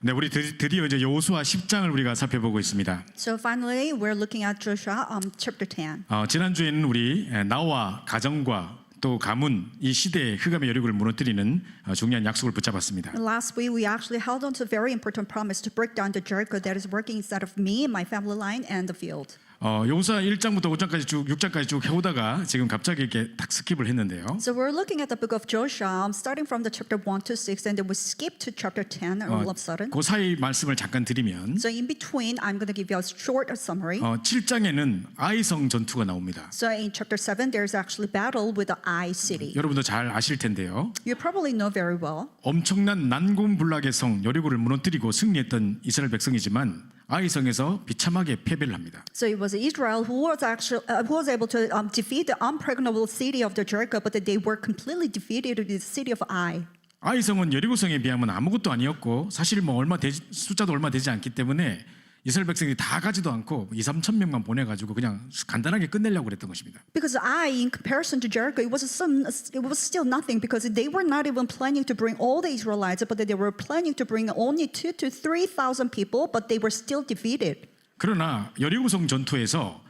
네, 우리 드디어 이제 여호수아 10장을 우리가 살펴보고 있습니다. So finally, we're looking at Joshua chapter 10. 지난주에는 우리 나와 가정과 또 가문 이 시대의 흑암의 여리고를 무너뜨리는 중요한 약속을 붙잡았습니다. Last week, we actually held on to a very important promise to break down the Jericho that is working inside of me, my family line, and the field. 여호수아 1장부터 5장까지 쭉 6장까지 쭉 해오다가 지금 갑자기 이렇게 딱 스킵을 했는데요. So we're looking at the book of Joshua, starting from the chapter 1 to 6, and then we skip to chapter 10 all of a sudden. 그 사이 말씀을 잠깐 드리면 So in between, I'm going to give you a short summary. 7장에는 아이성 전투가 나옵니다. So in chapter 7, there's actually battle with the Ai city. 여러분도 잘 아실 텐데요. You probably know very well. 엄청난 난공불락의 성 여리고를 무너뜨리고 승리했던 이스라엘 백성이지만 아이성에서 비참하게 패배를 합니다. So it was Israel who was able to defeat the unpregnable city of the Jericho, but they were completely defeated in the city of Ai. 아이성은 여리고성에 비하면 아무것도 아니었고 사실 뭐 숫자도 얼마 되지 않기 때문에 이스라엘 백성이 다 가지도 않고 2-3천 명만 보내가지고 그냥 간단하게 끝내려고 그랬던 것입니다. Because Ai, in comparison to Jericho, it was still nothing because they were not even planning to bring all the Israelites, but they were planning to bring only 2,000 to 3,000 people, but they were still defeated. 그러나 여리고성 전투에서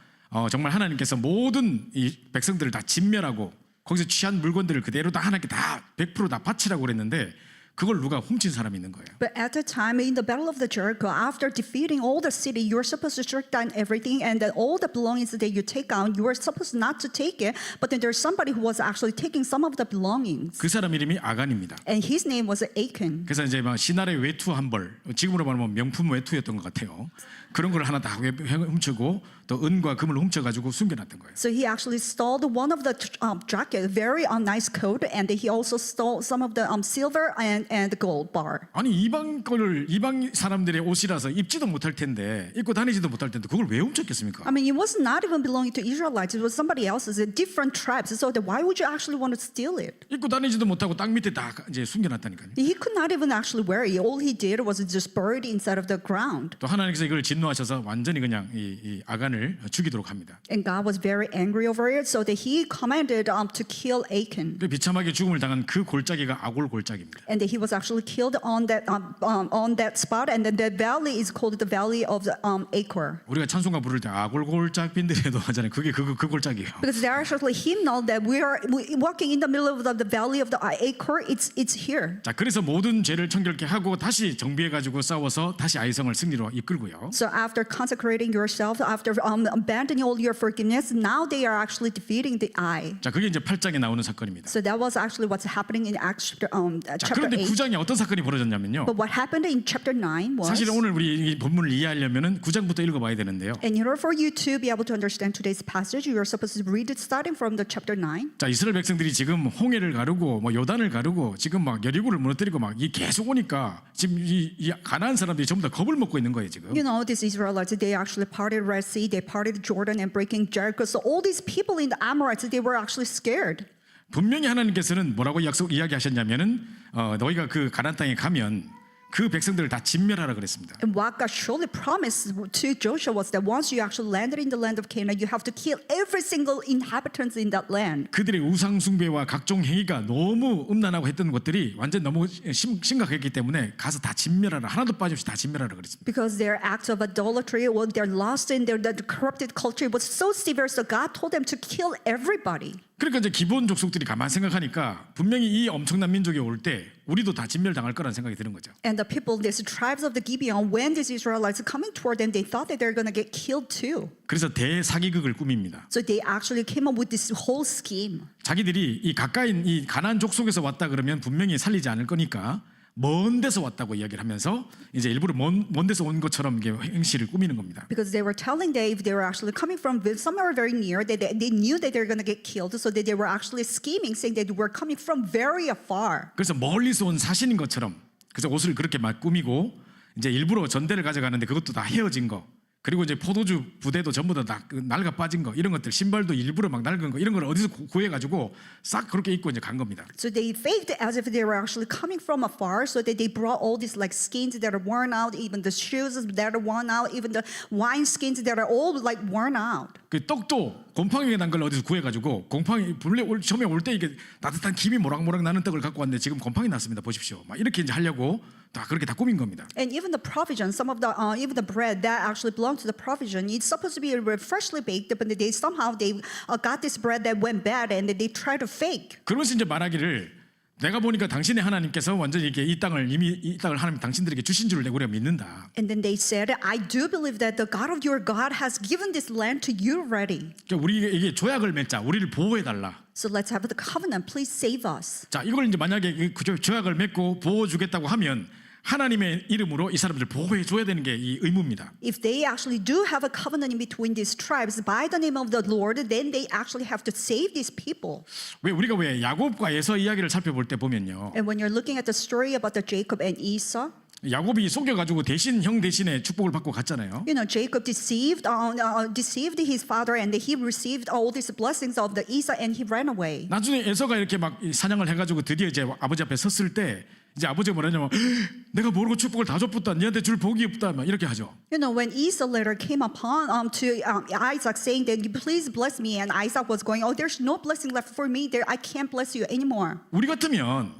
정말 하나님께서 모든 이 백성들을 다 진멸하고 거기서 취한 물건들을 그대로 다 하나님께 다 100% 다 바치라고 그랬는데 그걸 누가 훔친 사람이 있는 거예요. But at the time, in the battle of the Jericho, after defeating all the city, you're supposed to strike down everything, and then all the belongings that you take out, you were supposed not to take it. But then there's somebody who was actually taking some of the belongings, 그 사람 이름이 아간입니다. and his name was Achan. 그래서 이제 막 신할의 외투 한 벌, 지금으로 말하면 명품 외투였던 것 같아요. 그런 걸 하나 다 훔치고 또 은과 금을 훔쳐가지고 숨겨놨던 거예요. So he actually stole one of the jacket, very nice coat, and he also stole some of the silver and the gold bar. 아니 이방 사람들의 옷이라서 입지도 못할 텐데 입고 다니지도 못할 텐데 그걸 왜 훔쳤겠습니까? I mean, it was not even belonging to Israelites; it was somebody else's, different tribes. So why would you actually want to steal it? 입고 다니지도 못하고 땅 밑에 다 이제 숨겨놨다니까요. He could not even actually wear it. All he did was just bury it inside of the ground. 또 하나님께서 이걸 진노하셔서 완전히 그냥 이 아간을 죽이도록 합니다. And God was very angry over it, so that He commanded to kill Achan. 그 비참하게 죽음을 당한 그 골짜기가 아골 골짜기입니다. And that he was actually killed on that spot, and then that valley is called the Valley of Achor. 우리가 찬송가 부를 때 아골 골짜기인데도 하잖아요. 그게 그 골짜기예요. Because there are actually hymnal that we are walking in the middle of the Valley of the Achor. It's here. 자, 그래서 모든 죄를 청결케 하고 다시 정비해 가지고 싸워서 다시 아이성을 승리로 이끌고요. So after consecrating yourself, after abandoning all your forgiveness, now they are actually defeating the Ai. 자, 그게 이제 8장에 나오는 사건입니다. So that was actually what's happening in Acts 자, chapter 그런데 8. 9장에 어떤 사건이 벌어졌냐면요. But what happened in chapter 9 was, 사실 오늘 우리 이 본문을 이해하려면은 9장부터 읽어봐야 되는데요. in order for you to be able to understand today's passage, you are supposed to read it starting from the chapter 9. 자, 이스라엘 백성들이 지금 홍해를 가르고 뭐 요단을 가르고 지금 막 여리고를 무너뜨리고 막 이 계속 오니까 지금 이 가나안 사람들이 전부 다 겁을 먹고 있는 거예요, 지금. You know, these Israelites, they actually parted Red Sea, they parted Jordan and breaking Jericho. So all these people in the Amorites, they were actually scared. 분명히 하나님께서는 뭐라고 이야기하셨냐면은 너희가 그 가나안 땅에 가면 그 백성들을 다 진멸하라 그랬습니다. And what God surely promised to Joshua was that once you actually landed in the land of Canaan, you have to kill every single inhabitant in that land. 그들의 우상 숭배와 각종 행위가 너무 음란하고 했던 것들이 완전 너무 심각했기 때문에 가서 다 진멸하라, 하나도 빠짐없이 다 진멸하라 그랬습니다. Because their acts of adultery, or their lust and their corrupted culture was so severe, so God told them to kill everybody. 그러니까 이제 기본 족속들이 가만 생각하니까 분명히 이 엄청난 민족이 올 때 우리도 다 진멸당할 거라는 생각이 드는 거죠. And the people, these tribes of the Gibeon, when these Israelites are coming toward them, they thought that they're going to get killed too. 그래서 대사기극을 꾸밉니다. So they actually came up with this whole scheme. 자기들이 이 가까이 이 가나안 족속에서 왔다 그러면 분명히 살리지 않을 거니까 먼 데서 왔다고 이야기를 하면서 이제 일부러 먼 데서 온 것처럼 이게 행실을 꾸미는 겁니다. Because they were telling that if they were actually coming from somewhere very near, they knew that they were going to get killed, so that they were actually scheming, saying that they were coming from very afar. 그래서 멀리서 온 사신인 것처럼 그래서 옷을 그렇게 막 꾸미고 이제 일부러 전대를 가져가는데 그것도 다 헤어진 거. 그리고 이제 포도주 부대도 전부 다 낡아 빠진 거 이런 것들 신발도 일부러 막 낡은 거 이런 걸 어디서 구해가지고 싹 그렇게 입고 이제 간 겁니다. So they faked as if they were actually coming from afar, so that they brought all these like skins that are worn out, even the shoes that are worn out, even the wine skins that are all like worn out. 그 떡도 곰팡이가 난 걸 어디서 구해가지고 곰팡이 원래 처음에 올 때 이게 따뜻한 김이 모락모락 나는 떡을 갖고 왔는데 지금 곰팡이 났습니다. 보십시오. 막 이렇게 이제 하려고 다 그렇게 다 꾸민 겁니다. And even the provision, some of the even the bread that actually belonged to the provision, it's supposed to be freshly baked, but they somehow got this bread that went bad, and they tried to fake. 그러면서 이제 말하기를 내가 보니까 당신의 하나님께서 완전히 이렇게 이 땅을 하나님 당신들에게 주신 줄을 우리가 믿는다. And then they said, I do believe that the God of your God has given this land to you already. 그러니까 우리에게 조약을 맺자. 우리를 보호해 달라. So let's have the covenant. Please save us. 자, 이걸 이제 만약에 그 조약을 맺고 보호 주겠다고 하면 하나님의 이름으로 이 사람들을 보호해 줘야 되는 게 이 의무입니다. If they actually do have a covenant in between these tribes by the name of the Lord, then they actually have to save these people. 우리가 왜 야곱과 에서 이야기를 살펴볼 때 보면요. And when you're looking at the story about the Jacob and Esau, 야곱이 속여가지고 대신 형 대신에 축복을 받고 갔잖아요. you know, Jacob deceived his father, and he received all these blessings of the Esau, and he ran away. 나중에 에서가 이렇게 막 사냥을 해가지고 드디어 이제 아버지 앞에 섰을 때 이제 아버지가 뭐라냐면 내가 모르고 축복을 다 줬다. 니한테 줄 복이 없다. 막 이렇게 하죠. You know, when Esau later came upon to Isaac saying that please bless me, and Isaac was going, oh, there's no blessing left for me. There, I can't bless you anymore. 우리 같으면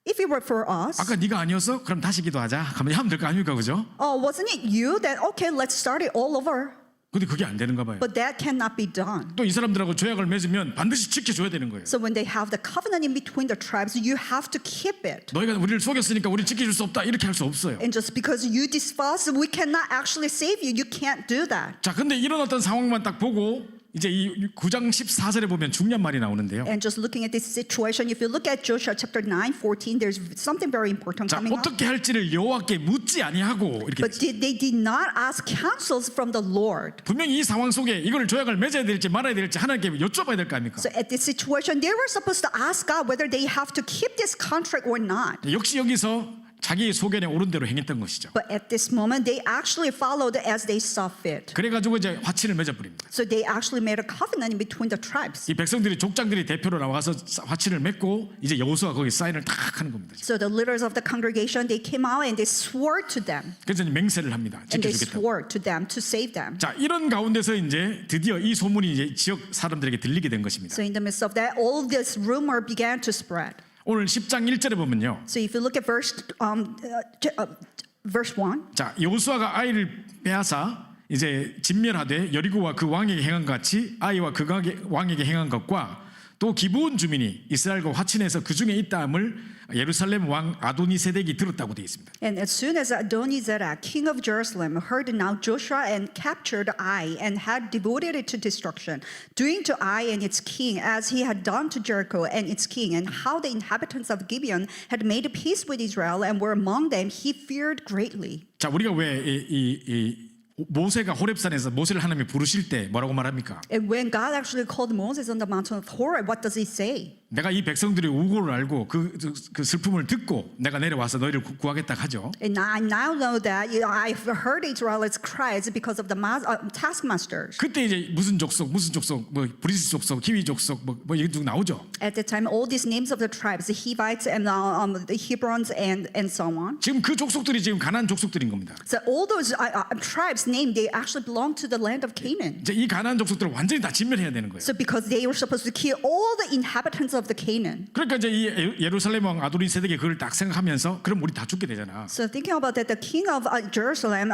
If it were for us, 아까 네가 아니었어? 그럼 다시 기도하자. 하면 될 거 아닙니까, 그죠? oh, wasn't it you that okay, let's start it all over? 근데 그게 안 되는가 봐요. But that cannot be done. 또 이 사람들하고 조약을 맺으면 반드시 지켜줘야 되는 거예요. So when they have the covenant in between the tribes, you have to keep it. 너희가 우리를 속였으니까 우리 지켜줄 수 없다 이렇게 할 수 없어요. And just because you despise us, we cannot actually save you. You can't do that. 자, 근데 이런 어떤 상황만 딱 보고 이제 이 9장 14절에 보면 중요한 말이 나오는데요. And just looking at this situation, if you look at Joshua chapter 9:14, there's something very important 자, coming up. 어떻게 할지를 여호와께 묻지 아니하고 이렇게 But they did not ask counsels from the Lord. 분명히 이 상황 속에 이걸 조약을 맺어야 될지 말아야 될지 하나님께 여쭤봐야 될 거 아닙니까? So at this situation, they were supposed to ask God whether they have to keep this contract or not. 역시 여기서 자기 소견에 옳은 대로 행했던 것이죠. But at this moment, they actually followed as they saw fit. 그래가지고 이제 화친을 맺어버립니다. So they actually made a covenant in between the tribes. 이 백성들이 족장들이 대표로 나와서 화친을 맺고 이제 여호수아가 거기 사인을 딱 하는 겁니다. So the leaders of the congregation, they came out and they swore to them. 그래서 이제 맹세를 합니다. And they 지켜주겠다. swore to them to save them. 자, 이런 가운데서 이제 드디어 이 소문이 이제 지역 사람들에게 들리게 된 것입니다. So in the midst of that, all this rumor began to spread. 오늘 10장 1절에 보면요. So if you look at verse 1, 자, 여호수아가 아이를 빼앗아 이제 진멸하되 여리고와 그 왕에게 행한 같이 아이와 그 왕에게 행한 것과 또 기브온 주민이 이스라엘과 화친해서 그 중에 있다함을 예루살렘 왕 아도니세덱이 들었다고 되어 있습니다. and as soon as Adonizedek, king of Jerusalem, heard now Joshua and captured Ai and had devoted it to destruction, doing to Ai and its king as he had done to Jericho and its king, and how the inhabitants of Gibeon had made peace with Israel and were among them, he feared greatly. 자, 우리가 왜 모세가 호렙산에서 모세를 하나님이 부르실 때 뭐라고 말합니까? And when God actually called Moses on the mountain of Horeb, what does he say? 내가 이 백성들의 우고를 알고 그 슬픔을 듣고 내가 내려와서 너희를 구하겠다 하죠. And I now know that I've heard Israelites' cries because of the taskmasters. 그때 이제 무슨 족속 뭐 브리스 족속 히위 족속 뭐 이게 쭉 나오죠. At the time, all these names of the tribes, the Hivites and the Hebrons and so on. 지금 그 족속들이 지금 가나안 족속들인 겁니다. So all those tribes named, they actually belong to the land of Canaan. 이제 이 가나안 족속들을 완전히 다 진멸해야 되는 거예요. So because they were supposed to kill all the inhabitants of the Canaan. 그러니까 이제 이 예루살렘 왕 아도니세덱이 그걸 딱 생각하면서 그럼 우리 다 죽게 되잖아. So thinking about that, the king of Jerusalem,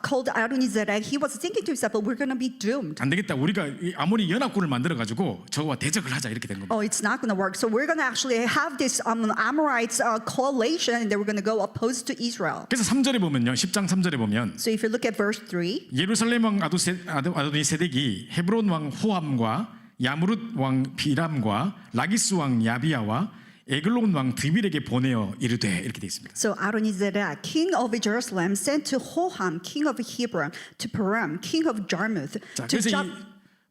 called Adonizedek, he was thinking to himself, "But we're going to be doomed. 안 되겠다. 우리가 이 아모리 연합군을 만들어 가지고 저거와 대적을 하자 이렇게 된 겁니다. Oh, it's not going to work. So we're going to actually have this Amorites coalition, and then we're going to go opposed to Israel." 그래서 3절에 보면요. 10장 3절에 보면 So if you look at verse 3, 예루살렘 왕 아도니세덱이 헤브론 왕 호함과 야무룻 왕 비람과 라기스 왕 야비야와 에글론 왕 드빌에게 보내어 이르되 이렇게 돼 있습니다. so Adonizedek, king of Jerusalem, sent to Hoham, king of Hebron, to Param, king of Jarmuth, 자, to 그래서 이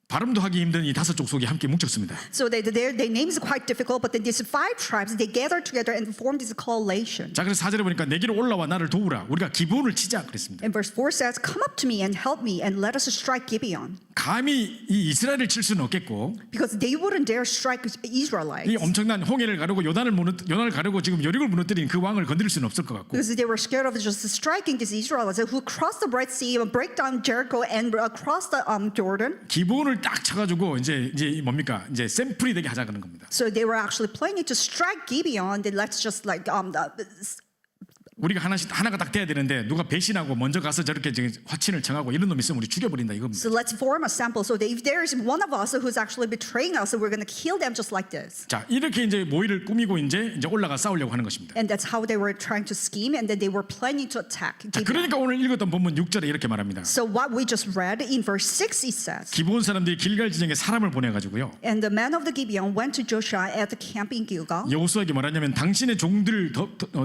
발음도 하기 힘든 이 다섯 족속이 함께 뭉쳤습니다. So their names are quite difficult, but then these 5 tribes, they gathered together and formed this coalition. 자, 그래서 4절에 보니까 내게로 올라와 나를 도우라. 우리가 기브온을 치자 그랬습니다. And verse 4 says, "Come up to me and help me, and let us strike Gibeon." 감히 이 이스라엘을 칠 수는 없겠고 Because they wouldn't dare strike 이 Israelites. 엄청난 홍해를 가르고 요단을 가르고 지금 여리고를 무너뜨린 그 왕을 건드릴 수는 없을 것 같고 Because they were scared of just striking these Israelites who crossed the Red Sea, break down Jericho, and cross the Jordan. 기브온을 기본을 딱 쳐가지고 이제 뭡니까 이제 샘플이 되게 하자는 겁니다. So they were actually planning to strike Gibeon. Then let's just like 우리가 하나가 딱 돼야 되는데 누가 배신하고 먼저 가서 저렇게 지금 화친을 청하고 이런 놈 있으면 우리 죽여버린다 이겁니다. So let's form a sample so that if there is one of us who's actually betraying us, we're going to kill them just like this. 자 이렇게 이제 모의를 꾸미고 이제 올라가 싸우려고 하는 것입니다. And that's how they were trying to scheme, and then they were planning to attack 자, Gibeon. 그러니까 오늘 읽었던 본문 6절에 이렇게 말합니다. So what we just read in verse 6, it says, 기브온 사람들이 길갈 지정에 사람을 보내가지고요. and the men of the Gibeon went to Joshua at the camp in Gilgal. 여호수아에게 말하냐면 당신의 종들을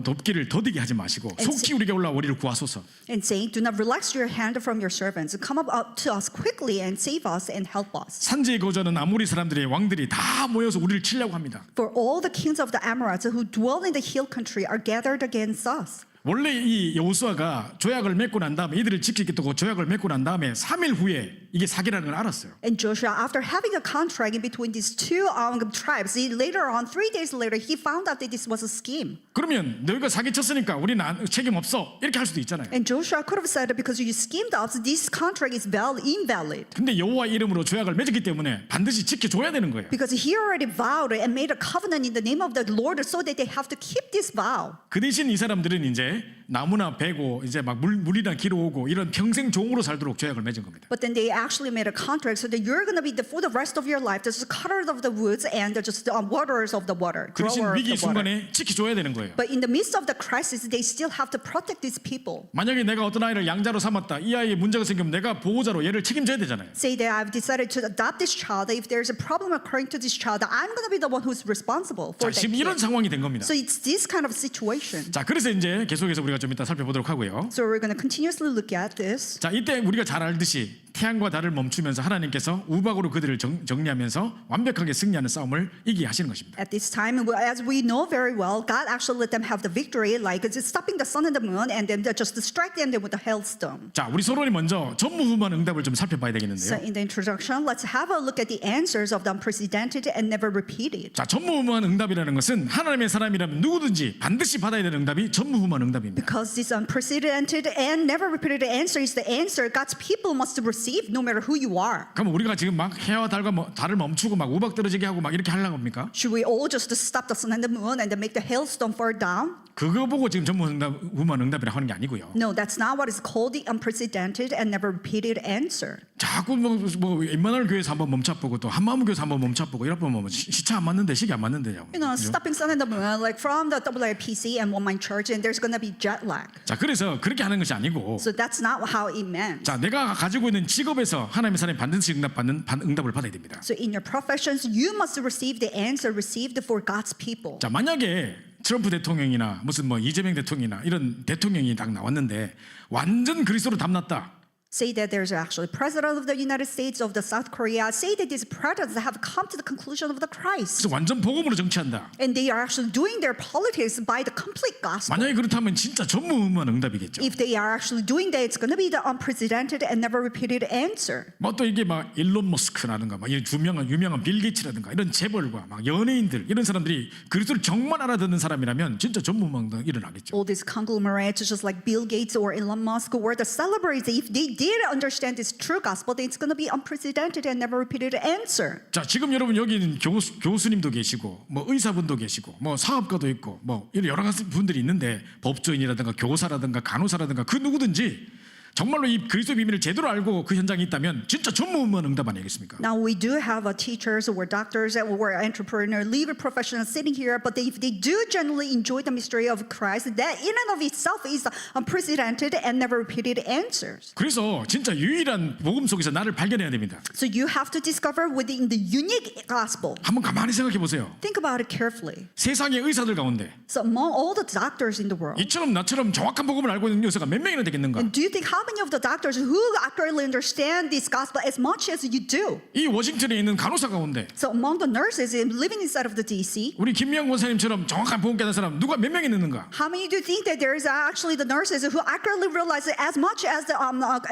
덮기를 더디게 하지 마시고 속히 우리에게 올라와 우리를 구하소서. And saying, do not relax your hand from your servants. Come up to us quickly and save us and help us. 산지에 거주하는 아모리 사람들의 왕들이 다 모여서 우리를 치려고 합니다. For all the kings of the Amorites who dwell in the hill country are gathered against us. 원래 이 여호수아가 조약을 맺고 난 다음에 이들을 지키겠다고 조약을 맺고 난 다음에 3일 후에 이게 사기라는 걸 알았어요. And Joshua, after having a contract in between these two tribes, later on, 3 days later, he found out that this was a scheme. 그러면 너희가 사기 쳤으니까 우리는 책임 없어 이렇게 할 수도 있잖아요. And Joshua could have said, because you schemed us, this contract is invalid. 근데 여호와 이름으로 조약을 맺었기 때문에 반드시 지켜줘야 되는 거예요. Because he already vowed and made a covenant in the name of the Lord, so that they have to keep this vow. 그 대신 이 사람들은 이제 나무나 베고 이제 막 물이나 기로 오고 이런 평생 종으로 살도록 조약을 맺은 겁니다. But then they actually made a contract so that you're going to be for the rest of your life, just cutters of the woods and just waterers of the water. 그 대신 growers of 위기 the water. 순간에 지켜줘야 되는 거예요. But in the midst of the crisis, they still have to protect these people. 만약에 내가 어떤 아이를 양자로 삼았다. 이 아이에 문제가 생기면 내가 보호자로 얘를 책임져야 되잖아요. Say that I've decided to adopt this child. If there's a problem occurring to this child, I'm going to be the one who's responsible 자, for that 지금 이런 kid. 상황이 된 겁니다. So it's this kind of situation. 자, 그래서 이제 계속해서 우리가 좀 이따 살펴보도록 하고요. So we're going to continuously look at this. 자, 이때 우리가 잘 알듯이 태양과 달을 멈추면서 하나님께서 우박으로 그들을 정리하면서 완벽하게 승리하는 싸움을 이기게 하시는 것입니다. At this time, as we know very well, God actually let them have the victory, like it's stopping the sun and the moon, and then just distract them with the hailstone. 자, 우리 서론이 먼저 전무후무한 응답을 좀 살펴봐야 So 되겠는데요. in the introduction, let's have a look at the answers of the unprecedented and never repeated. 자, 전무후무한 응답이라는 것은 하나님의 사람이라면 누구든지 반드시 받아야 되는 응답이 전무후무한 응답입니다. Because this unprecedented and never repeated answer is the answer God's people must receive, no matter who you are. 그럼 우리가 지금 막 해와 달을 멈추고 막 우박 떨어지게 하고 막 이렇게 하려고 합니까? Should we all just stop the sun and the moon and then make the hailstone fall down? 그거 보고 지금 전무후무한 응답이라고 하는 게 아니고요. No, that's not what is called the unprecedented and never repeated answer. 자꾸 뭐 임마누엘 교회에서 한번 멈춰보고 또 한마음 교회에서 한번 멈춰보고 이러면 뭐 시차 안 맞는데 시기 안 맞는데요. You know, stopping sun and the moon, like from the WIPC and One Mind Church, and there's going to be jet lag. 자, 그래서 그렇게 하는 것이 아니고 So that's not how it meant. 자, 내가 가지고 있는 직업에서 하나님의 사람이 반드시 응답을 받아야 됩니다. So in your professions, you must receive the answer received for God's people. 자, 만약에 트럼프 대통령이나 무슨 뭐 이재명 대통령이나 이런 대통령이 딱 나왔는데 완전 그리스도로 담났다. Say that there's actually president of the United States, of the South Korea. Say that these presidents have come to the conclusion of the Christ. 그래서 완전 복음으로 정치한다. And they are actually doing their politics by the complete gospel. 만약에 그렇다면 진짜 전무후무한 응답이겠죠. If they are actually doing that, it's going to be the unprecedented and never repeated answer. 뭐 또 이게 막 일론 머스크라든가 막 이런 유명한 빌 게이츠라든가 이런 재벌과 막 연예인들 이런 사람들이 그리스도를 정말 알아듣는 사람이라면 진짜 전무후무한 일어나겠죠. All these conglomerates, just like Bill Gates or Elon Musk, or the celebrities, if they did understand this true gospel, then it's going to be unprecedented and never repeated answer. 자, 지금 여러분 여기는 교수님도 계시고 뭐 의사분도 계시고 뭐 사업가도 있고 뭐 이런 여러 가지 분들이 있는데 법조인이라든가 교사라든가 간호사라든가 그 누구든지 정말로 이 그리스도의 비밀을 제대로 알고 그 현장에 있다면 진짜 전무후무한 응답 아니겠습니까? Now we do have teachers or doctors or entrepreneur, legal professionals sitting here, but if they do genuinely enjoy the mystery of Christ, that in and of itself is unprecedented and never repeated answers. 그래서 진짜 유일한 복음 속에서 나를 발견해야 됩니다. So you have to discover within the unique gospel. 한번 가만히 생각해 보세요. Think about it carefully. 세상의 의사들 가운데 So among all the doctors in the world, 이처럼 나처럼 정확한 복음을 알고 있는 의사가 몇 명이나 되겠는가? and do you think how many of the doctors who accurately understand this gospel as much as you do? 이 워싱턴에 있는 간호사 가운데 So among the nurses living inside of the DC, 우리 김미영 원사님처럼 정확한 복음 깨닫는 사람 누가 몇 명이 있는가? how many do you think that there is actually the nurses who accurately realize it as much as the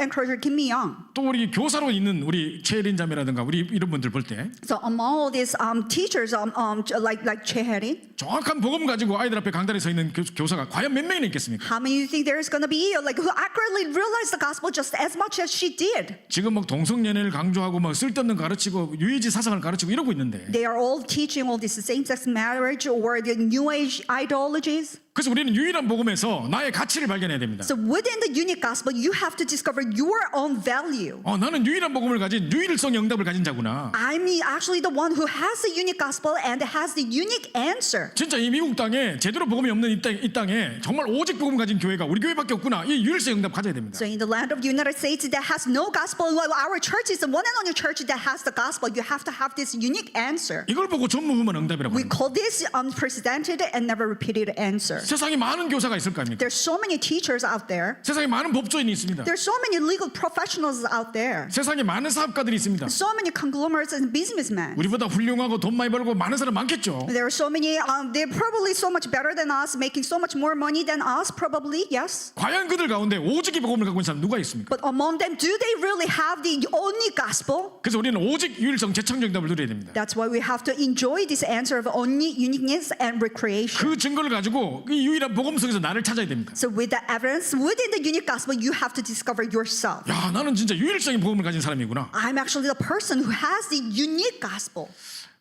encourager Kim Mi-young? 또 우리 교사로 있는 우리 최혜린 자매라든가 우리 이런 분들 볼 때 So among all these teachers, like Choi Hae-rin, 정확한 복음 가지고 아이들 앞에 강단에 서 있는 교사가 과연 몇 명이나 있겠습니까? how many do you think there is going to be like who accurately realize realized the gospel just as much as she did. 지금 막 동성연애를 강조하고 막 쓸데없는 거 가르치고 유해지 사상을 가르치고 이러고 있는데 They are all teaching all this same-sex marriage or the New Age ideologies. 그래서 우리는 유일한 복음에서 나의 가치를 발견해야 됩니다. So within the unique gospel, you have to discover your own value. 나는 유일한 복음을 가진 유일성 응답을 가진 자구나. I'm actually the one who has the unique gospel and has the unique answer. 진짜 이 미국 땅에 제대로 복음이 없는 이 땅에 정말 오직 복음 가진 교회가 우리 교회밖에 없구나. 이 유일성 응답 가져야 됩니다. So in the land of the United States that has no gospel, well, our church is the one and only church that has the gospel. You have to have this unique answer. 이걸 보고 전무후문 응답이라고 We 합니다. call this unprecedented and never repeated answer. 세상에 많은 교사가 있을 거 아닙니까? There's so many teachers out there. 세상에 많은 법조인이 있습니다. There's so many legal professionals out there. 세상에 많은 사업가들이 있습니다. So many conglomerates and businessmen. 우리보다 훌륭하고 돈 많이 벌고 많은 사람 많겠죠. There are so many, they're probably so much better than us, making so much more money than us, probably, yes. 과연 그들 가운데 오직의 복음을 갖고 있는 사람 누가 있습니까? But among them, do they really have the only gospel? 그래서 우리는 오직 유일성 재창조 응답을 누려야 됩니다. That's why we have to enjoy this answer of only uniqueness and recreation. 그 증거를 가지고 이 유일한 복음 속에서 나를 찾아야 됩니다. So with the evidence, within the unique gospel, you have to discover yourself. 야, 나는 진짜 유일성의 복음을 가진 사람이구나. I'm actually the person who has the unique gospel.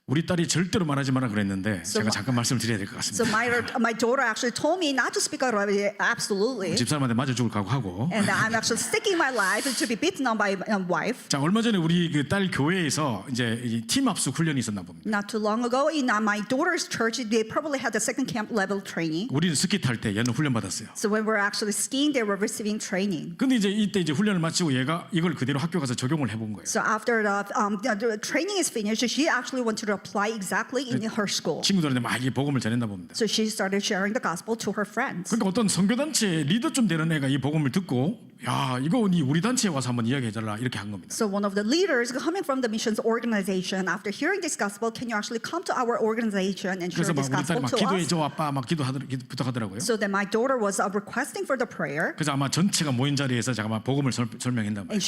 우리 딸이 절대로 말하지 마라 그랬는데 So 제가 잠깐 말씀을 드려야 될 것 So 같습니다. my daughter actually told me not to speak out of it, absolutely. 집사람한테 맞아 죽을 각오하고. And I'm actually sticking my life to be beaten on by my wife. 자, 얼마 전에 우리 그 딸 교회에서 이제 이 팀 합숙 훈련이 있었나 봅니다. Not too long ago, in my daughter's church, they probably had the second camp level training. 우리는 스키 탈 때 얘는 훈련 받았어요. So when we're actually skiing, they were receiving training. 근데 이제 이때 이제 훈련을 마치고 얘가 이걸 그대로 학교 가서 적용을 해본 거예요. So after the training is finished, she actually wanted to apply exactly in her school. 친구들한테 막 이 복음을 전했나 봅니다. So she started sharing the gospel to her friends. 그러니까 어떤 선교단체 리더쯤 되는 애가 이 복음을 듣고 야, 이거 우리 단체에 와서 한번 이야기해달라 이렇게 한 겁니다. So one of the leaders coming from the missions organization, after hearing this gospel, can you actually come to our organization and share 그래서 막 this 우리 딸이 gospel 막 to 기도해 us? 줘 아빠 막 부탁하더라고요. So then my daughter was requesting for the prayer. 그래서 아마 전체가 모인 자리에서 제가 막 복음을 설명했단 말이에요. And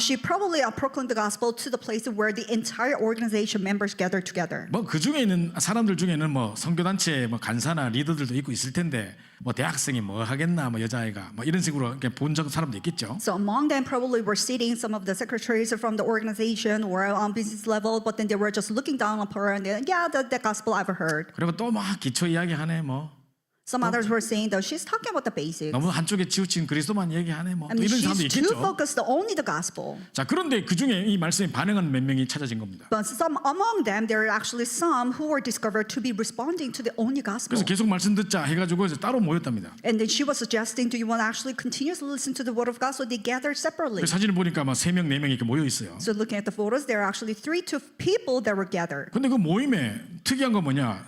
she probably proclaimed the gospel to the place where the entire organization members gathered together. 뭐 그 중에 있는 사람들 중에는 뭐 선교단체 뭐 간사나 리더들도 있고 있을 텐데 뭐 대학생이 뭐 하겠나 뭐 여자아이가 뭐 이런 식으로 이렇게 본 적 사람도 있겠죠. So among them probably were sitting some of the secretaries from the organization or on business level, but then they were just looking down on her and then, yeah, the gospel I've heard. 그리고 또 막 기초 이야기하네 뭐 Some others were saying though she's talking about the basics. 너무 한쪽에 치우친 그리스도만 얘기하네 뭐 I 또 mean, 이런 사람도 she's too 있겠죠. focused only the gospel. 자, 그런데 그 중에 이 말씀에 반응한 몇 명이 찾아진 겁니다. But some among them, there are actually some who were discovered to be responding to the only gospel. 그래서 계속 말씀 듣자 해가지고 이제 따로 모였답니다. And then she was suggesting, do you want to actually continuously listen to the word of God? So they gathered separately. 그 사진을 보니까 막 3명, 4명이 이렇게 모여 있어요. So looking at the photos, there are actually 3 to people that were gathered. 근데 그 모임에 특이한 건 뭐냐?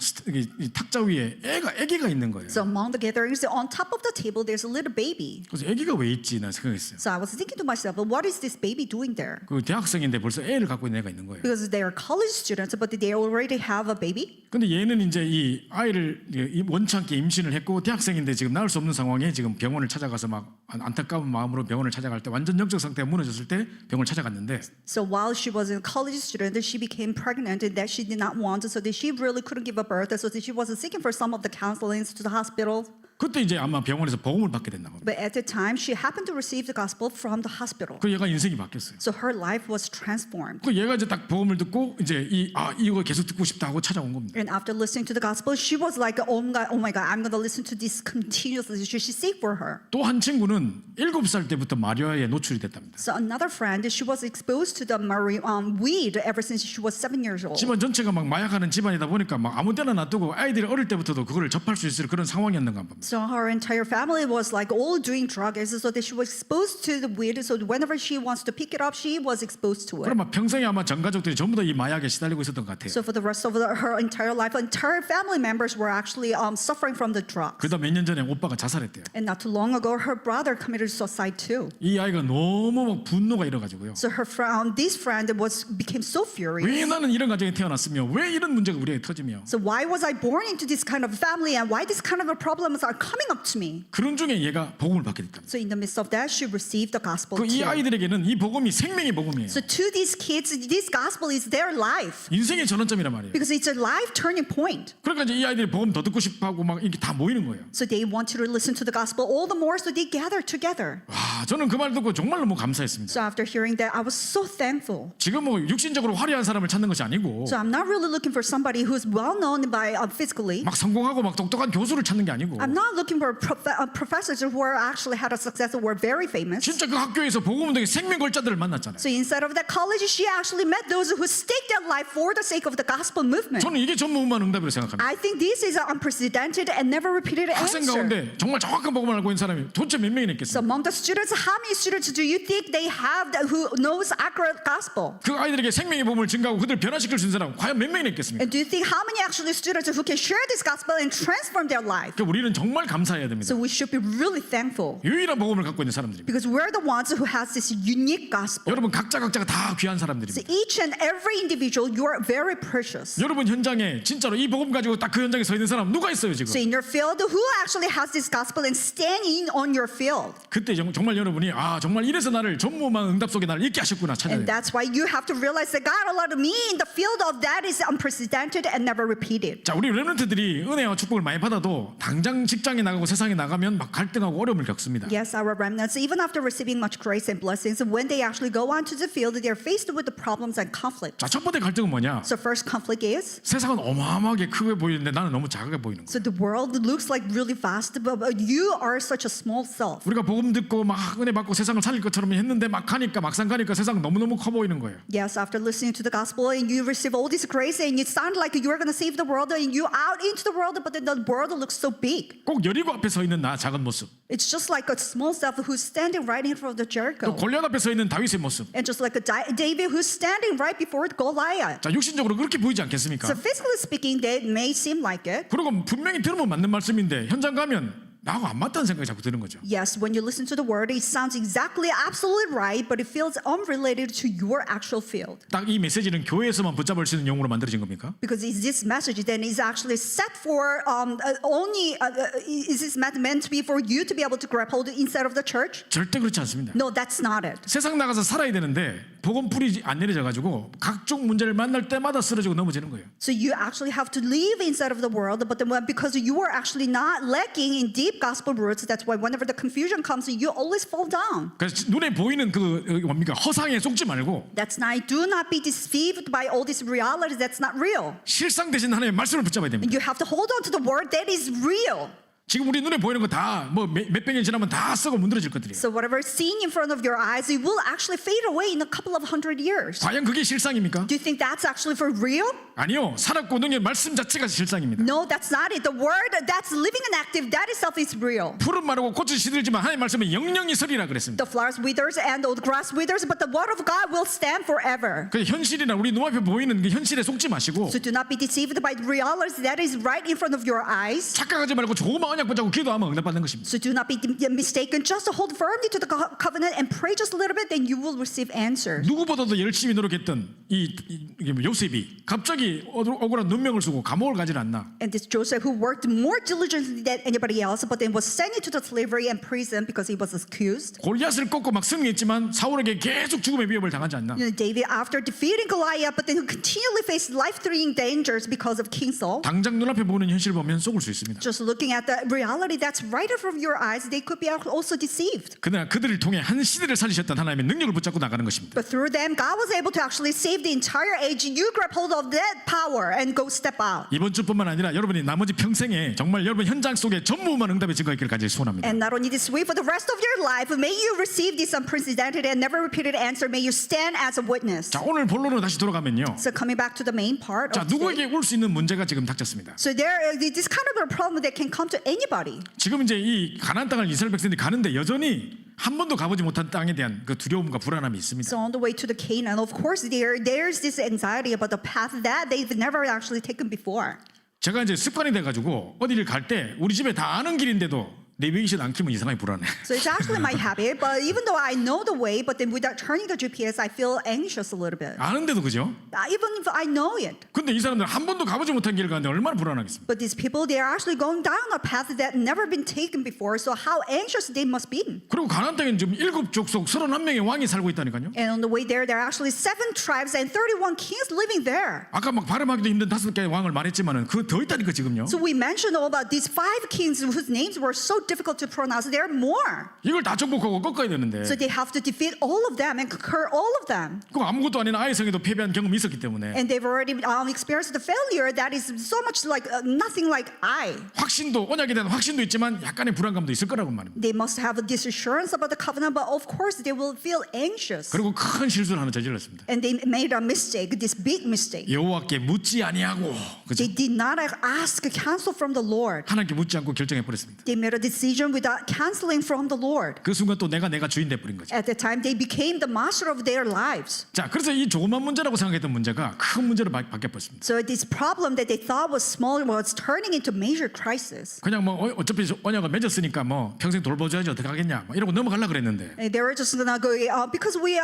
이 탁자 위에 애기가 있는 거예요. So among the gatherings, on top of the table, there's a little baby. 그래서 애기가 왜 있지? 난 생각했어요. So I was thinking to myself, well, what is this baby doing there? 그 대학생인데 벌써 애를 갖고 있는 애가 있는 거예요. Because they are college students, but they already have a baby. 근데 얘는 이제 이 아이를 원치 않게 임신을 했고 대학생인데 지금 낳을 수 없는 상황에 지금 병원을 찾아가서 막 안타까운 마음으로 병원을 찾아갈 때 완전 영적 상태가 무너졌을 때 병원을 찾아갔는데 So while she was a college student, she became pregnant and that she did not want, so that she really couldn't give a birth, so that she was seeking for some of the counselings to the hospital. 그때 이제 아마 병원에서 복음을 받게 됐나 봅니다. But at the time, she happened to receive the gospel from the hospital. 그 얘가 인생이 바뀌었어요. So her life was transformed. 그 얘가 이제 딱 복음을 듣고 이제 이거 계속 듣고 싶다 하고 찾아온 겁니다. And after listening to the gospel, she was like, oh my God, I'm going to listen to this continuously. She seek for her. 또 한 친구는 7살 때부터 마리아에 노출이 됐답니다. So another friend, she was exposed to the weed ever since she was 7 years old. 집안 전체가 막 마약하는 집안이다 보니까 막 아무 때나 놔두고 아이들이 어릴 때부터도 그거를 접할 수 있을 그런 상황이었는가 봅니다. So her entire family was like all doing drugs, so that she was exposed to the weed. So whenever she wants to pick it up, she was exposed to it. 그럼 막 평생에 아마 전 가족들이 전부 다 이 마약에 시달리고 있었던 것 같아요. So for the rest of her entire life, entire family members were actually suffering from the drugs. 그러다 몇 년 전에 오빠가 자살했대요. And not too long ago, her brother committed suicide too. 이 아이가 너무 막 분노가 일어가지고요. So this friend became so furious. 왜 나는 이런 가정에 태어났으며 왜 이런 문제가 우리에게 터지며 So why was I born into this kind of family, and why this kind of problems are coming up to me. 그런 중에 얘가 복음을 받게 됐다. So in the midst of that, she received the gospel 그 이 too. 아이들에게는 이 복음이 생명의 복음이에요. So to these kids, this gospel is their life 인생의 전환점이란 말이에요. because it's a life turning point. 그러니까 이제 이 아이들이 복음 더 듣고 싶어하고 막 이렇게 다 모이는 거예요. So they want to listen to the gospel all the more, so they gather together. 와, 저는 그 말 듣고 정말 너무 감사했습니다. So after hearing that, I was so thankful. 지금 뭐 육신적으로 화려한 사람을 찾는 것이 아니고 So I'm not really looking for somebody who's well known by physically. 막 성공하고 막 똑똑한 교수를 찾는 게 아니고 I'm not looking for professors who are actually had a success or were very famous. 진짜 그 학교에서 복음 운동의 생명 걸자들을 만났잖아요. So instead of that college, she actually met those who staked their life for the sake of the gospel movement. 저는 이게 전무후무한 응답이라고 생각합니다. I think this is an unprecedented and never repeated 학생 answer. 가운데 정말 정확한 복음을 알고 있는 사람이 도대체 몇 명이나 So 있겠습니까? among the students, how many students do you think they have that who knows accurate gospel? 그 아이들에게 생명의 복음을 증가하고 그들을 변화시킬 수 있는 사람 과연 몇 명이나 있겠습니까? And do you think how many actually students who can share this gospel and transform their life? 그러니까 우리는 정말 감사해야 됩니다. So we should be really thankful 유일한 복음을 갖고 있는 사람들입니다. because we're the ones who has this unique gospel. 여러분 각자가 다 귀한 So 사람들입니다. each and every individual, you are very precious. 여러분 현장에 진짜로 이 복음 가지고 딱 그 현장에 서 있는 사람 누가 있어요 지금? So in your field, who actually has this gospel and standing on your field? 그때 정말 여러분이 아 정말 이래서 나를 전무후무한 응답 속에 나를 있게 하셨구나 찾아야 And 돼요. that's why you have to realize that God allowed me in the field of that is unprecedented and never repeated. 자 우리 렘넌트들이 은혜와 축복을 많이 받아도 당장 직장에 나가고 세상에 나가면 막 갈등하고 어려움을 겪습니다. Yes, our remnants, even after receiving much grace and blessings, when they actually go onto the field, they're faced with the problems and conflict. 자 첫 번째 갈등은 뭐냐? So first conflict is, 세상은 어마어마하게 크게 보이는데 나는 너무 작게 보이는 거야. so the world looks like really vast, but you are such a small self. 우리가 복음 듣고 막 은혜 받고 세상을 살릴 것처럼 했는데 막상 가니까 세상 너무너무 커 보이는 거예요. Yes, after listening to the gospel and you receive all this grace and it sounds like you're going to save the world and you out into the world, but then the world looks so big. 꼭 여리고 앞에 서 있는 나 작은 모습, It's just like a small self who's standing right in front of the 또 Jericho. 골리앗 앞에 서 있는 다윗의 모습. And just like a David who's standing right before Goliath. 자 육신적으로 그렇게 보이지 않겠습니까? So physically speaking, they may seem like it. 그리고 분명히 들으면 맞는 말씀인데 현장 가면 나하고 안 맞다는 생각이 자꾸 드는 거죠. Yes, when you listen to the word, it sounds exactly absolutely right, but it feels unrelated to your actual field. 딱 이 메시지는 교회에서만 붙잡을 수 있는 용어로 만들어진 겁니까? Because is this message then is actually set for is this meant to be for you to be able to grab hold inside of the church? 절대 그렇지 않습니다. No, that's not it. 세상 나가서 살아야 되는데 복음 뿌리 안 내려져 가지고 각종 문제를 만날 때마다 쓰러지고 넘어지는 거예요. So you actually have to live inside of the world, but then because you are actually not lacking in deep gospel roots, that's why whenever the confusion comes, you always fall down. 그래서 눈에 보이는 그 뭡니까 허상에 속지 말고 That's not. Do not be deceived by all this reality that's not real. 실상 대신 하나님의 말씀을 붙잡아야 됩니다. You have to hold on to the word that is real. 지금 우리 눈에 보이는 거 다 뭐 몇백 년 지나면 다 썩어 문드러질 것들이에요. So whatever is seen in front of your eyes, it will actually fade away in a couple of hundred years. 과연 그게 실상입니까? Do you think that's actually for real? 아니요. 살았고 능력 말씀 자체가 실상입니다. No, that's not it. The word that's living and active, that itself is real. 풀은 마르고 꽃은 시들지만 하나님 말씀은 영영이 서리라 그랬습니다. The flowers withers and the grass withers, but the word of God will stand forever. 그 현실이나 우리 눈앞에 보이는 그 현실에 속지 마시고 So do not be deceived by the reality that is right in front of your eyes. 착각하지 말고 조그만 언약 붙잡고 기도하면 응답받는 것입니다. So do not be mistaken. Just hold firmly to the covenant and pray just a little bit, then you will receive answers. 누구보다도 열심히 노력했던 이게 요셉이 갑자기 억울한 눈명을 쓰고 감옥을 가지 않나. And this Joseph who worked more diligently than anybody else, but then was sent into the slavery and prison because he was accused. 골리앗을 꺾고 막 승리했지만 사울에게 계속 죽음의 위협을 당하지 않나. You know, David, after defeating Goliath, but then who continually faced life-threatening dangers because of King Saul. 당장 눈앞에 보는 현실 보면 속을 수 있습니다. Just looking at the reality that's right in front of your eyes, they could be also deceived. 그러나 그들을 통해 한 시대를 살리셨던 하나님의 능력을 붙잡고 나가는 것입니다. But through them, God was able to actually save the entire age. You grab hold of that power and go step out. 이번 주뿐만 아니라 여러분이 나머지 평생에 정말 여러분 현장 속에 전무후무한 응답의 증거가 있기를 간절히 소원합니다. And not only this way, for the rest of your life, may you receive this unprecedented and never repeated answer. May you stand as a witness. 자 오늘 본론으로 다시 돌아가면요. So coming back to the main part 자 of today. 누구에게 올 수 있는 문제가 지금 닥쳤습니다. So this kind of a problem that can come to anybody. 지금 이제 이 가나안 땅을 이스라엘 백성들이 가는데 여전히 한 번도 가보지 못한 땅에 대한 그 두려움과 불안함이 있습니다. So on the way to the Canaan, of course, there's this anxiety about the path that they've never actually taken before. 제가 이제 습관이 돼가지고 어디를 갈 때 우리 집에 다 아는 길인데도 내비게이션 안 켜면 이상하게 불안해. So it's actually my habit, but even though I know the way, but then without turning the GPS, I feel anxious a little bit. 아는데도 그죠? Even if I know it. 근데 이 사람들 한 번도 가보지 못한 길을 가는데 얼마나 불안하겠습니까? But these people, they are actually going down a path that never been taken before, so how anxious they must be. 그리고 가나안 땅에는 지금 7족속 31명의 왕이 살고 있다니까요. And on the way there are actually 7 tribes and 31 kings living there. 아까 막 발음하기도 힘든 5개의 왕을 말했지만은 그 더 있다니까 지금요. So we mentioned all about these 5 kings whose names were so difficult to pronounce. There are more. 이걸 다 정복하고 꺾어야 되는데 So they have to defeat all of them and conquer all of them. 그 아무것도 아닌 아이성에도 패배한 경험이 있었기 때문에 And they've already experienced the failure that is so much like nothing like I. 확신도 언약에 대한 확신도 있지만 약간의 불안감도 있을 거라고 말입니다. They must have this assurance about the covenant, but of course they will feel anxious. 그리고 큰 실수를 하나 저질렀습니다. And they made a mistake, this big mistake. 여호와께 묻지 아니하고 그죠? They did not ask counsel from the Lord. 하나님께 묻지 않고 결정해 버렸습니다. They made a decision without canceling from the Lord. 그 순간 또 내가 주인 돼 버린 거죠. At the time, they became the master of their lives. 자, 그래서 이 조그만 문제라고 생각했던 문제가 큰 문제로 바뀌어 버렸습니다. So this problem that they thought was small was turning into major crisis. 그냥 뭐 어차피 언약을 맺었으니까 뭐 평생 돌봐줘야지 어떻게 하겠냐 뭐 이러고 넘어가려 그랬는데 And they were just gonna go because we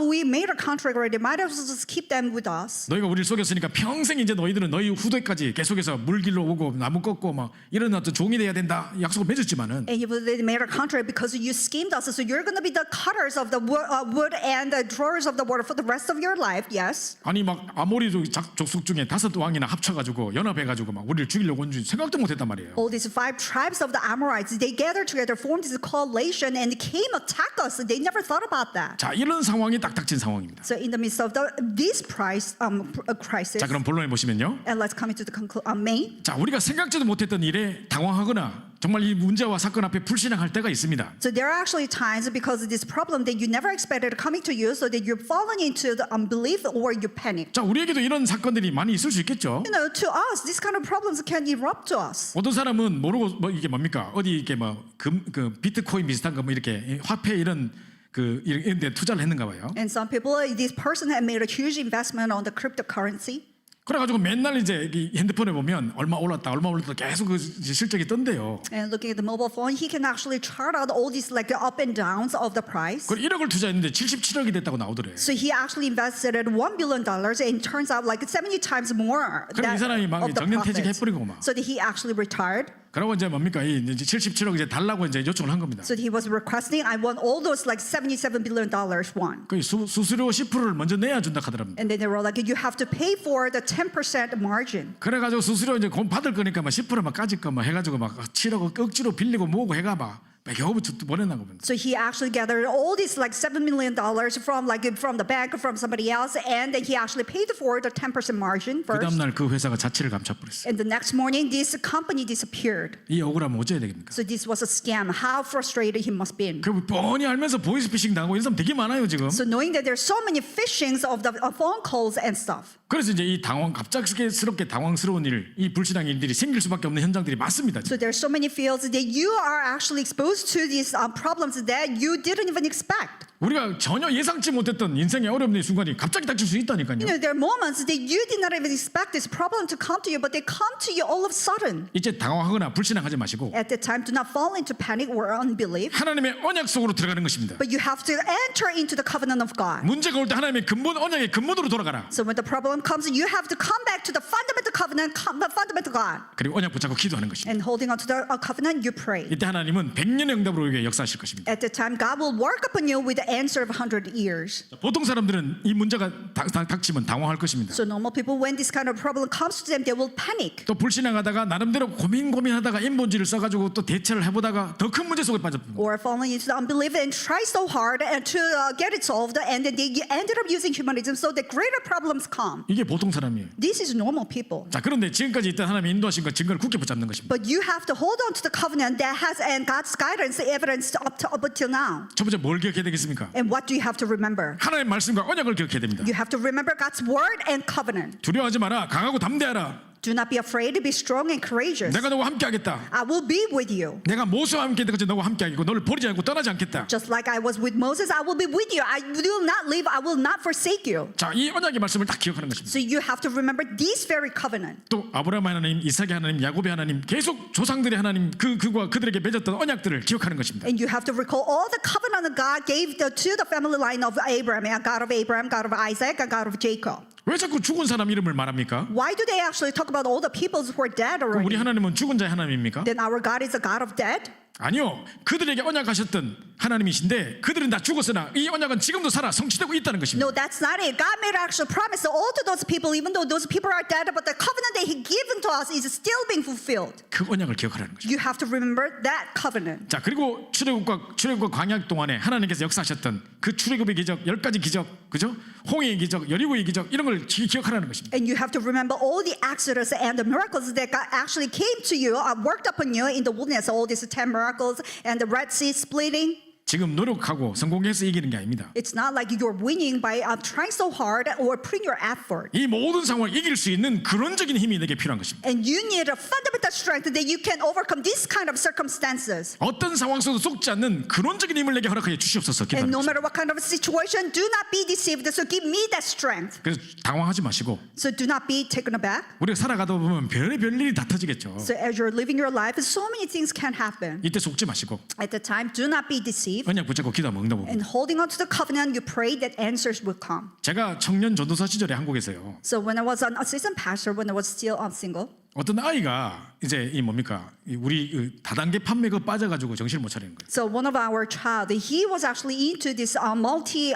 we made a contract already. Might as well just keep them with us. 너희가 우리를 속였으니까 평생 이제 너희들은 너희 후대까지 계속해서 물길로 오고 나무 꺾고 막 이런 어떤 종이 돼야 된다 약속을 맺었지만은 And they made a contract because you schemed us. So you're gonna be the cutters of the wood and the drawers of the water for the rest of your life. Yes. 아니 막 아모리 족속 중에 5 왕이나 합쳐가지고 연합해가지고 막 우리를 죽이려고 온 줄 생각도 못했단 말이에요. All these 5 tribes of the Amorites, they gathered together, formed this coalition, and came attack us. They never thought about that. 자, 이런 상황이 딱 닥친 상황입니다. So in the midst of this crisis, 자, 그럼 본론에 보시면요. and let's come into the main. 자, 우리가 생각지도 못했던 일에 당황하거나 정말 이 문제와 사건 앞에 불신앙할 때가 있습니다. So there are actually times because of this problem that you never expected coming to you, so that you're falling into the unbelief or you panic. 자, 우리에게도 이런 사건들이 많이 있을 수 있겠죠. You know, to us, these kind of problems can erupt to us. 어떤 사람은 모르고 뭐 이게 뭡니까 어디 이렇게 뭐 그 비트코인 비슷한 거 뭐 이렇게 화폐 이런 이런 데 투자를 했는가 봐요. And some people, this person had made a huge investment on the cryptocurrency. 그래가지고 맨날 이제 이 핸드폰에 보면 얼마 올랐다 계속 그 실적이 뜬대요. And looking at the mobile phone, he can actually chart out all these like the up and downs of the price. 그 1억을 투자했는데 77억이 됐다고 나오더래. So he actually invested at $1 billion, and turns out like 70 times more 그럼 이 사람이 막 of the 정년퇴직 profits. 해버리고 막. So that he actually retired. 그러고 이제 뭡니까 이제 77억 이제 달라고 이제 요청을 한 겁니다. So he was requesting, I want all those like $77 billion won. 그 수수료 10%를 먼저 내야 준다 하더랍니다. And then they were like, you have to pay for the 10% margin. 그래가지고 수수료 이제 곧 받을 거니까 막 10%막 까짓 거막 해가지고 막 7억 억지로 빌리고 모으고 해가 봐. 겨우부터 보냈나 봅니다. So he actually gathered all these like $7 million from the bank from somebody else, and then he actually paid for the 10% margin 그 first. 다음 날 그 회사가 자취를 감춰버렸어요. And the next morning, this company disappeared. 이 억울하면 어째야 되겠습니까? So this was a scam. How frustrated he must be. 그 뻔히 알면서 보이스피싱 당하고 이런 사람 되게 많아요 지금. So knowing that there's so many phishings of the phone calls and stuff. 그래서 이제 이 갑작스럽게 당황스러운 일, 이 불신앙 일들이 생길 수밖에 없는 현장들이 많습니다. So there's so many fields that you are actually exposed to these problems that you didn't even expect. 우리가 전혀 예상치 못했던 인생의 어려운 순간이 갑자기 닥칠 수 있다니까요. You know, there are moments that you did not even expect this problem to come to you, but they come to you all of a sudden. 이제 당황하거나 불신앙하지 마시고 At that time, do not fall into panic or unbelief, 하나님의 언약 속으로 들어가는 것입니다. but you have to enter into the covenant of God. 문제가 올 때 하나님의 근본 언약의 근본으로 돌아가라. So when the problem comes, you have to come back to the fundamental covenant, the fundamental God. 그리고 언약 붙잡고 기도하는 것입니다. And holding on to the covenant, you pray. 이때 하나님은 100년의 응답으로 우리에게 역사하실 것입니다. At that time, God will work upon you with the answer of 100 years. 보통 사람들은 이 문제가 닥치면 당황할 것입니다. So normal people, when this kind of problem comes to them, they will panic. 또 불신앙하다가 나름대로 고민하다가 인본지를 써가지고 또 대처를 해보다가 더 큰 문제 속에 빠져듭니다. Or falling into the unbelief and try so hard and to get it solved, and then they ended up using humanism, so the greater problems come. 이게 보통 사람이에요. This is normal people. 자, 그런데 지금까지 있던 하나님의 인도하신 것 증거를 굳게 붙잡는 것입니다. But you have to hold on to the covenant that has and God's guidance, evidence up until now. 첫 번째 뭘 기억해야 되겠습니까? And what do you have to remember? 하나님의 말씀과 언약을 기억해야 됩니다. You have to remember God's word and covenant. 두려워하지 마라. 강하고 담대하라. Do not be afraid, be strong and courageous. 내가 너와 함께하겠다. I will be with you. 내가 모세와 함께 했듯이 너와 함께하겠고 너를 버리지 않고 떠나지 않겠다. Just like I was with Moses, I will be with you. I will not leave, I will not forsake you. 자, 이 언약의 말씀을 딱 기억하는 것입니다. So you have to remember this very covenant. 또 아브라함 하나님, 이삭의 하나님, 야곱의 하나님, 계속 조상들의 하나님 그와 그들에게 맺었던 언약들을 기억하는 것입니다. And you have to recall all the covenant that God gave to the family line of Abraham, God of Abraham, God of Isaac, and God of Jacob. 왜 자꾸 죽은 사람 이름을 말합니까? Why do they actually talk about all the peoples who are dead 그럼 우리 already? 하나님은 죽은 자의 하나님입니까? Then our God is a God of dead? 아니요. 그들에게 언약하셨던 하나님이신데 그들은 다 죽었으나 이 언약은 지금도 살아 성취되고 있다는 것입니다. No, that's not it. God made actual promise to all to those people, even though those people are dead, but the covenant that He given to us is still being fulfilled. 그 언약을 기억하라는 것입니다. You have to remember that covenant. 자, 그리고 출애굽과 광야 동안에 하나님께서 역사하셨던 그 출애굽의 기적, 10가지 기적, 그죠? 홍해의 기적, 여리고의 기적 이런 걸 기억하라는 것입니다. And you have to remember all the Exodus and the miracles that God actually came to you, worked upon you in the wilderness, all these 10 miracles and the Red Sea splitting. 지금 노력하고 성공해서 이기는 게 아닙니다. It's not like you're winning by trying so hard or putting your effort. 이 모든 상황을 이길 수 있는 근원적인 힘이 내게 필요한 것입니다. And you need a fundamental strength that you can overcome this kind of circumstances. 어떤 상황 속도 속지 않는 근원적인 힘을 내게 허락하여 주시옵소서 And 기도합니다. no matter what kind of situation, do not be deceived. So give me that strength. 그래서 당황하지 마시고 So do not be taken aback. 우리가 살아가다 보면 별의별 일이 다 터지겠죠. So as you're living your life, so many things can happen. 이때 속지 마시고 At the time, do not be deceived. 언약 붙잡고 기도하면 응답 옵니다. And holding on to the covenant, you pray that answers will come. 제가 청년 전도사 시절에 한국에서요. So when I was an assistant pastor, when I was still single, 어떤 아이가 이제 이 뭡니까 우리 다단계 판매가 빠져가지고 정신을 못 차리는 거예요. so one of our child, he was actually into this multi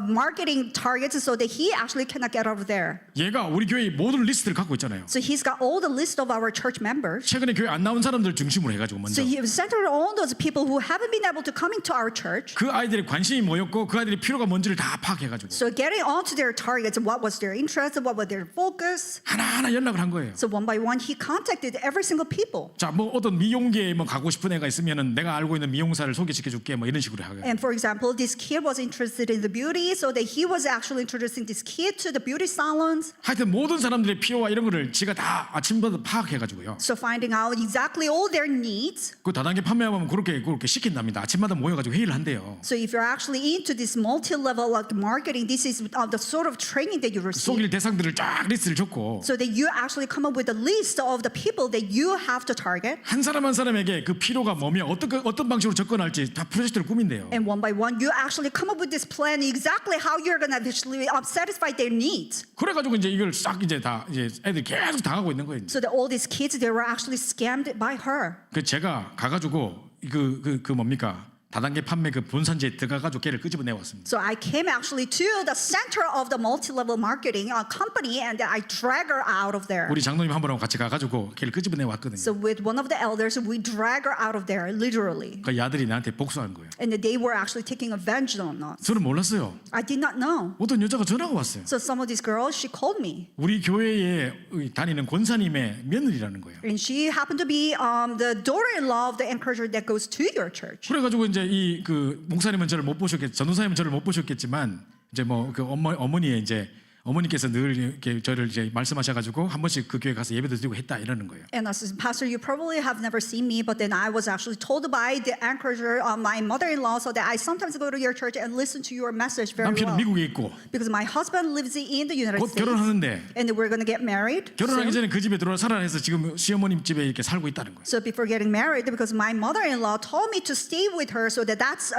marketing targets, so that he actually cannot get out of there. 얘가 우리 교회 모든 리스트를 갖고 있잖아요. So he's got all the list of our church members. 최근에 교회 안 나온 사람들 중심으로 해가지고 먼저 So he was centered on those people who haven't been able to come into our church. 그 아이들의 관심이 뭐였고 그 아이들의 필요가 뭔지를 다 파악해가지고 So getting onto their targets, what was their interest, what was their focus. 하나하나 연락을 한 거예요. So one by one, he contacted every single people. 자, 뭐 어떤 미용계에 뭐 가고 싶은 애가 있으면은 내가 알고 있는 미용사를 소개시켜줄게 뭐 이런 식으로 하고요. And for example, this kid was interested in the beauty, so that he was actually introducing this kid to the beauty salons. 하여튼 모든 사람들의 필요와 이런 거를 지가 다 아침부터 파악해가지고요. So finding out exactly all their needs. 그 다단계 판매하면 그렇게 시킨답니다. 아침마다 모여가지고 회의를 한대요. So if you're actually into this multi-level like marketing, this is the sort of training that you receive. 속일 대상들을 쫙 리스트를 줬고 So that you actually come up with a list of the people that you have to target. 한 사람 한 사람에게 그 필요가 뭐며 어떤 방식으로 접근할지 다 프로젝트를 꾸민대요. And one by one, you actually come up with this plan exactly how you're gonna actually satisfy their needs. 그래가지고 이제 이걸 싹 이제 다 이제 애들이 계속 당하고 있는 거예요. So that all these kids, they were actually scammed by her. 그 제가 가가지고 그 뭡니까 다단계 판매 그 본산지에 들어가가지고 걔를 끄집어내 왔습니다. So I came actually to the center of the multi-level marketing company, and I drag her out of there. 우리 장로님 한 분하고 같이 가가지고 걔를 끄집어내 왔거든요. So with one of the elders, we drag her out of there, literally. 그 아들이 나한테 복수한 거예요. And they were actually taking advantage on us. 저는 몰랐어요. I did not know. 어떤 여자가 전화가 왔어요. So some of these girls, she called me. 우리 교회에 다니는 권사님의 며느리라는 거예요. And she happened to be the daughter-in-law of the encourager that goes to your church. 그래가지고 이제 이 그 목사님은 저를 못 보셨겠, 전도사님은 저를 못 보셨겠지만 이제 뭐 그 어머니의 이제 어머니께서 늘 이렇게 저를 이제 말씀하셔가지고 한 번씩 그 교회 가서 예배도 드리고 했다 이러는 거예요. And as pastor, you probably have never seen me, but then I was actually told by the encourager, my mother-in-law, so that I sometimes go to your church and listen to your message very 남편은 well. 미국에 있고 Because my husband lives in the United 곧 States, 결혼하는데 and we're going to get married 결혼하기 soon. 전에 그 집에 들어와 살아내서 지금 시어머님 집에 이렇게 살고 있다는 거예요. So before getting married, because my mother-in-law told me to stay with her, so that's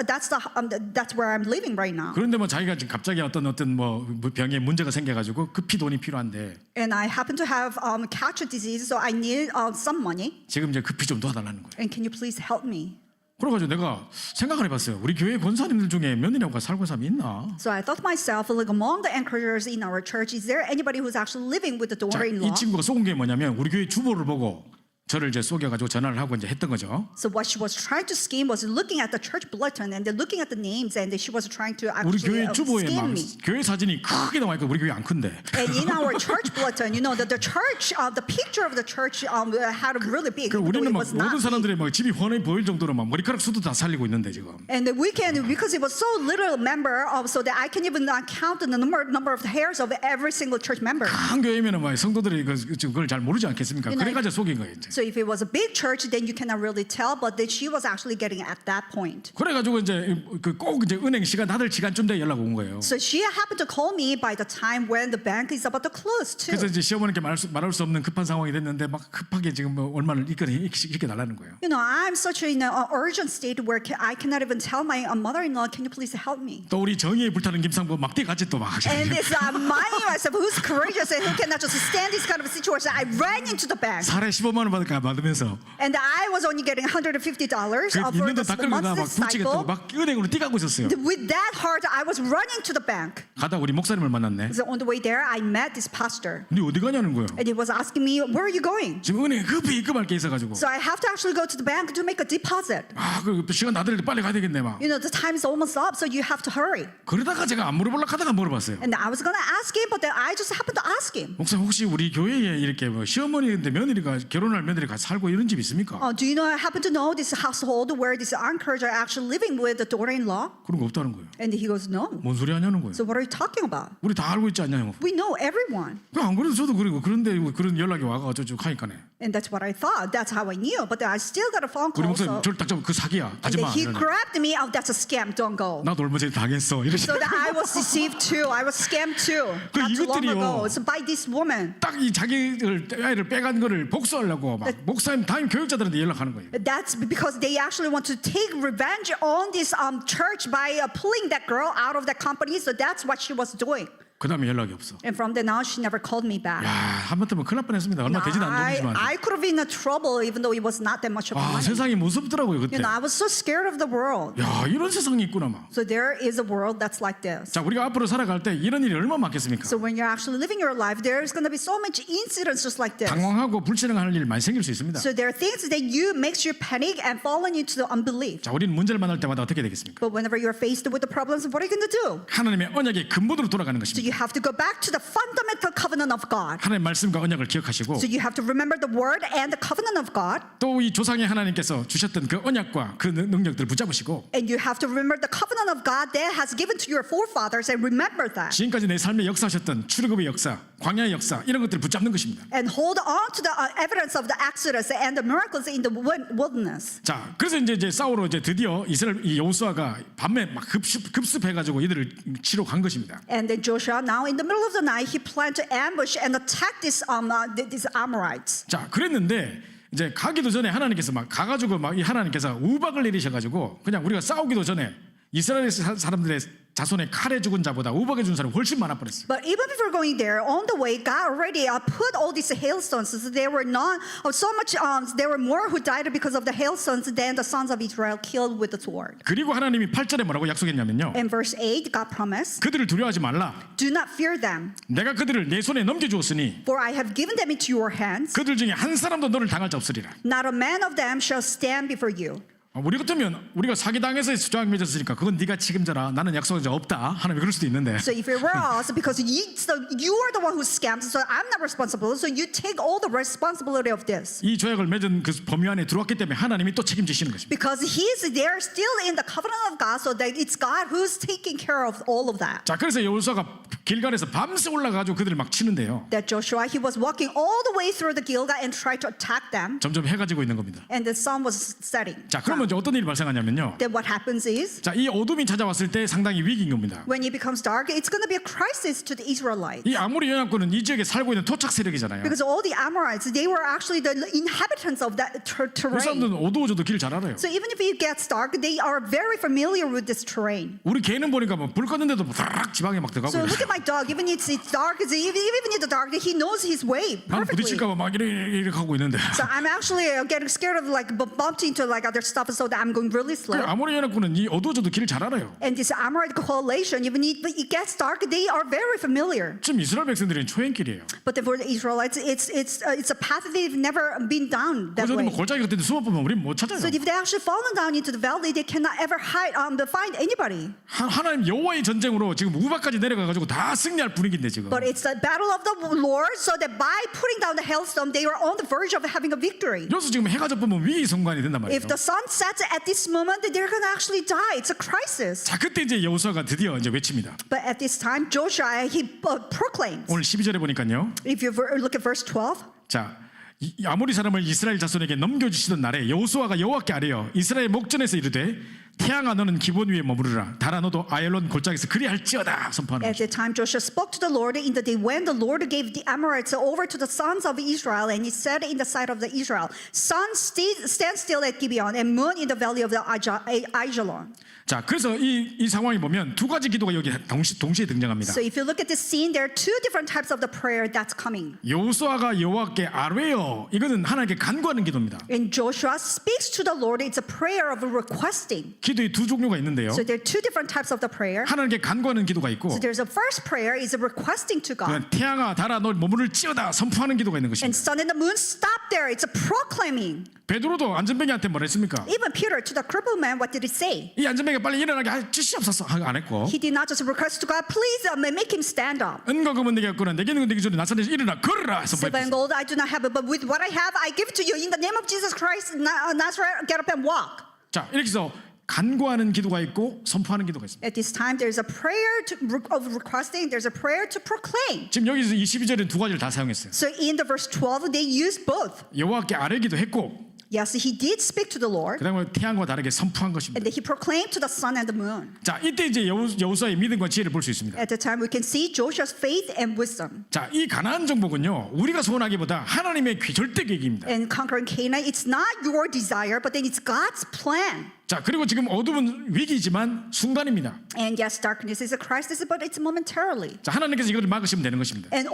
where I'm living right now. 그런데 뭐 자기가 지금 갑자기 어떤 뭐 병에 문제가 생겨가지고 급히 돈이 필요한데 And I happen to have cancer disease, so I need some money. 지금 이제 급히 좀 도와달라는 거예요. And can you please help me? 그래가지고 내가 생각을 해봤어요. 우리 교회 권사님들 중에 며느리하고 살고 사람이 있나? So I thought myself, like among the encouragers in our church, is there anybody who's actually living with the 자, 이 daughter-in-law? 친구가 속은 게 뭐냐면 우리 교회 주보를 보고 저를 이제 속여가지고 전화를 하고 이제 했던 거죠. So what she was trying to scheme was looking at the church bulletin and then looking at the names, and she was trying to 우리 actually 교회 주보에 막 scam me. 교회 사진이 크게 나와 있고 우리 교회 안 큰데. And in our church bulletin, you know that the church, the picture of the church had a really big. 그 Even though 우리는 it 막 was not 모든 big. 사람들이 막 집이 훤히 보일 정도로 막 머리카락 수도 다 살리고 있는데 지금. And we can, because it was so little member of, so that I can even count the number of hairs of every single church member. 큰 교회면은 막 성도들이 그걸 잘 모르지 않겠습니까? You know, 그래가지고 속인 거예요 이제. So if it was a big church, then you cannot really tell, but that she was actually getting at that point. 그래가지고 이제 꼭 이제 은행 시간 다들 시간쯤 돼 연락 온 거예요. So she happened to call me by the time when the bank is about to close too. 그래서 이제 시어머니께 말할 수 없는 급한 상황이 됐는데 막 급하게 지금 뭐 얼마를 이렇게 달라는 거예요. You know, I'm such in an urgent state where I cannot even tell my mother-in-law, can you please help me? 또 우리 정의에 불타는 김상보 막대 같이 또 막. And this minding myself, who's courageous and who cannot just stand this kind of situation, I ran into the bank. 살에 15만 원 받으면서 And I was only getting $150 그 for 있는 the 돈 다 끌고 막 monthly 붙이겠다고 cycle. 막 은행으로 뛰가고 있었어요. With that heart, I was running to the bank. 가다 우리 목사님을 만났네. So on the way there, I met this pastor. 네 어디 가냐는 거예요. And he was asking me, where are you going? 지금 은행에 급히 입금할 게 있어가지고. So I have to actually go to the bank to make a deposit. 그 시간 나들는데 빨리 가야 되겠네 막. You know, the time is almost up, so you have to hurry. 그러다가 제가 안 물어보려고 하다가 물어봤어요. And I was going to ask him, but then I just happened to ask him. 목사 혹시 우리 교회에 이렇게 뭐 시어머니인데 며느리가 결혼할 며느리 같이 살고 이런 집 있습니까? Do you know, I happen to know this household where these uncles are actually living with the daughter-in-law? 그런 거 없다는 거예요. And he goes, no. 뭔 소리 하냐는 거예요. So what are you talking about? 우리 다 알고 있지 않냐요. We know everyone. 안 그래도 저도 그리고 그런데 그런 연락이 와가지고 하니까네. And that's what I thought. That's how I knew. But then I still got a phone 우리 call. 목사님 So, 저를 딱 잡고 그 사기야. and 가지 then 마. he 이러네. grabbed me. Oh, that's a scam. Don't go. 나도 얼마 전에 당했어. 이러시. So that I was deceived too. I was scammed too. 그 Not too long 이것들이요. ago. So by this woman. 딱 이 자기를 아이를 빼간 거를 복수하려고 막 목사님 담임 교육자들한테 연락하는 거예요. That's because they actually want to take revenge on this church by pulling that girl out of that company. So that's what she was doing. 그 다음에 연락이 없어. And from then on, she never called me back. 야, 한번 때면 큰일 날 뻔했습니다. 얼마 되지도 않는 돈이지만. I could have been in trouble even though it was not that much of 아, money. 세상이 무섭더라고요 그때. You know, I was so scared of the world. 야, 이런 세상이 있구나 막. So there is a world that's like this. 자, 우리가 앞으로 살아갈 때 이런 일이 얼마나 많겠습니까? So when you're actually living your life, there's going to be so much incidents just like this. 당황하고 불신앙할 일 많이 생길 수 있습니다. So there are things that you makes you panic and falling into the unbelief. 자, 우리는 문제를 만날 때마다 어떻게 되겠습니까? But whenever you're faced with the problems, what are you going to do? 하나님의 언약의 근본으로 돌아가는 So 것입니다. you have to go back to the fundamental covenant of God. 하나님의 말씀과 언약을 기억하시고 So you have to remember the word and the covenant of God. 또 이 조상의 하나님께서 주셨던 그 언약과 그 능력들을 붙잡으시고 And you have to remember the covenant of God that has given to your forefathers and remember that. 지금까지 내 삶에 역사하셨던 출애굽의 역사, 광야의 역사 이런 것들을 붙잡는 것입니다. And hold on to the evidence of the Exodus and the miracles in the wilderness. 자, 그래서 이제 사울로 이제 드디어 이스라엘 이 여호수아가 밤에 막 급습해가지고 이들을 치러 간 것입니다. And then Joshua, now in the middle of the night, he planned to ambush and attack these Amorites. 자, 그랬는데 이제 가기도 전에 하나님께서 막 가가지고 막 이 하나님께서 우박을 내리셔가지고 그냥 우리가 싸우기도 전에 이스라엘 사람들의 자손의 칼에 죽은 자보다 우박에 준 사람이 훨씬 많아 버렸어요. But even before going there, on the way, God already put all these hailstones. So there were not so much. There were more who died because of the hailstones than the sons of Israel killed with the sword. 그리고 하나님이 8절에 뭐라고 약속했냐면요. In verse 8, God promised, 그들을 두려워하지 말라. "Do not fear them, 내가 그들을 내 손에 넘겨주었으니 for I have given them into your hands. 그들 중에 한 사람도 너를 당할 자 없으리라. Not a man of them shall stand before you." 우리 같으면 우리가 사기당해서 수장 맺었으니까 그건 네가 책임져라. 나는 약속한 자 없다. 하나님이 그럴 수도 있는데. So if it were us, because you are the one who scams, so I'm not responsible. So you take all the responsibility of this. 이 조약을 맺은 그 범위 안에 들어왔기 때문에 하나님이 또 책임지시는 것입니다. Because he's there still in the covenant of God, so that it's God who's taking care of all of that. 자, 그래서 여호수아가 길갈에서 밤새 올라가지고 그들을 막 치는데요. That Joshua, he was walking all the way through the Gilgal and tried to attack them, 점점 해가 지고 있는 겁니다. and the sun was setting. 자, 그러면 이제 어떤 일이 발생하냐면요. Then what happens is, 자, 이 어둠이 찾아왔을 때 상당히 위기인 겁니다. when it becomes dark, it's going to be a crisis to the Israelites. 이 아모리 연합군은 이 지역에 살고 있는 토착 세력이잖아요. Because all the Amorites, they were actually the inhabitants of that 그 terrain. 사람들은 어두워져도 길 잘 알아요. So even if it gets dark, they are very familiar with this terrain. 우리 개는 보니까 뭐 불 껐는데도 다락 지방에 막 들어가고 So look 이래요. at my dog. Even it's dark, even in the dark, he knows his way 난 perfectly. 부딪힐까 봐 막 이렇게 하고 있는데. So I'm actually getting scared of like bumped into like other stuff so that I'm going really slow. 아모리 연합군은 이 어두워져도 길을 잘 알아요. And this Amorite coalition, even if it gets dark, they are very familiar. 지금 이스라엘 백성들은 초행길이에요. But then for the Israelites, it's a path that they've never been down that 그래서 way. 뭐 골짜기 같은 데 숨어보면 우리는 못 찾아요. So if they actually fallen down into the valley, they cannot ever hide, find anybody. 하나님 여호와의 전쟁으로 지금 우박까지 내려가가지고 다 승리할 분위기인데 지금. But it's the battle of the Lord, so that by putting down the hailstone, they were on the verge of having a victory. 여기서 지금 해가 져보면 위기 순간이 된단 말이에요. If the sun sets at this moment, they're going to actually die. It's a crisis. 자 그때 이제 여호수아가 드디어 이제 외칩니다. But at this time, Joshua, he proclaims. 오늘 12절에 보니까요. If you look at verse 12, 자 이 아모리 사람을 이스라엘 자손에게 넘겨주시던 날에 여호수아가 여호와께 아뢰어 이스라엘 목전에서 이르되 태양아 너는 기본 위에 머무르라 달아 너도 아얄론 골짜기에서 그리할지어다 선포하는 at 거죠. the time Joshua spoke to the Lord in the day when the Lord gave the Amorites over to the sons of Israel, and he said in the sight of the Israel, sun stand still at Gibeon and moon in the valley of the Ajalon. 자 그래서 이 상황이 보면 두 가지 기도가 여기 동시에 등장합니다. So if you look at this scene, there are two different types of the prayer that's coming. 여호수아가 여호와께 아뢰어 이거는 하나님께 간구하는 기도입니다. And Joshua speaks to the Lord. It's a prayer of requesting. 기도의 두 종류가 있는데요. So there are two different types of the prayer. 하나님께 간구하는 기도가 있고 So there's a first prayer is a requesting to God. 그건 태양아 달아 너 머무를지어다 선포하는 기도가 있는 And 것입니다. sun and the moon stop there. It's a proclaiming. 베드로도 안전뱅이한테 뭐라 했습니까? Even Peter to the crippled man, what did he say? 이 안전뱅이가 빨리 일어나게 주시옵소서 안 했고 He did not just request to God, please make him stand up. 은과 금은 내게 없구나 내게 있는 건 내게 주니 나사렛에서 일어나 걸으라 Silver 선포했습니다. and gold I do not have it, but with what I have I give to you in the name of Jesus Christ, Nazareth, get up and walk. 자 이렇게 해서 간구하는 기도가 있고 선포하는 기도가 있습니다. At this time, there's a prayer of requesting, there's a prayer to proclaim. 지금 여기서 22절은 두 가지를 다 사용했어요. So in the verse 12, they use both. 여호와께 아뢰기도 했고 Yes, he did speak to the Lord, 그다음에 태양과 다르게 선포한 and 것입니다. then he proclaimed to the sun and the moon. 자 이때 이제 여호수아의 믿음과 지혜를 볼 수 있습니다. At the time, we can see Joshua's faith and wisdom. 자 이 가나안 정복은요 우리가 소원하기보다 하나님의 절대 계획입니다. And conquering Canaan, it's not your desire, but then it's God's plan. 자 그리고 지금 어둠은 위기지만 순간입니다. And yes, darkness is a crisis, but it's momentarily. 자 하나님께서 이것을 막으시면 되는 것입니다. And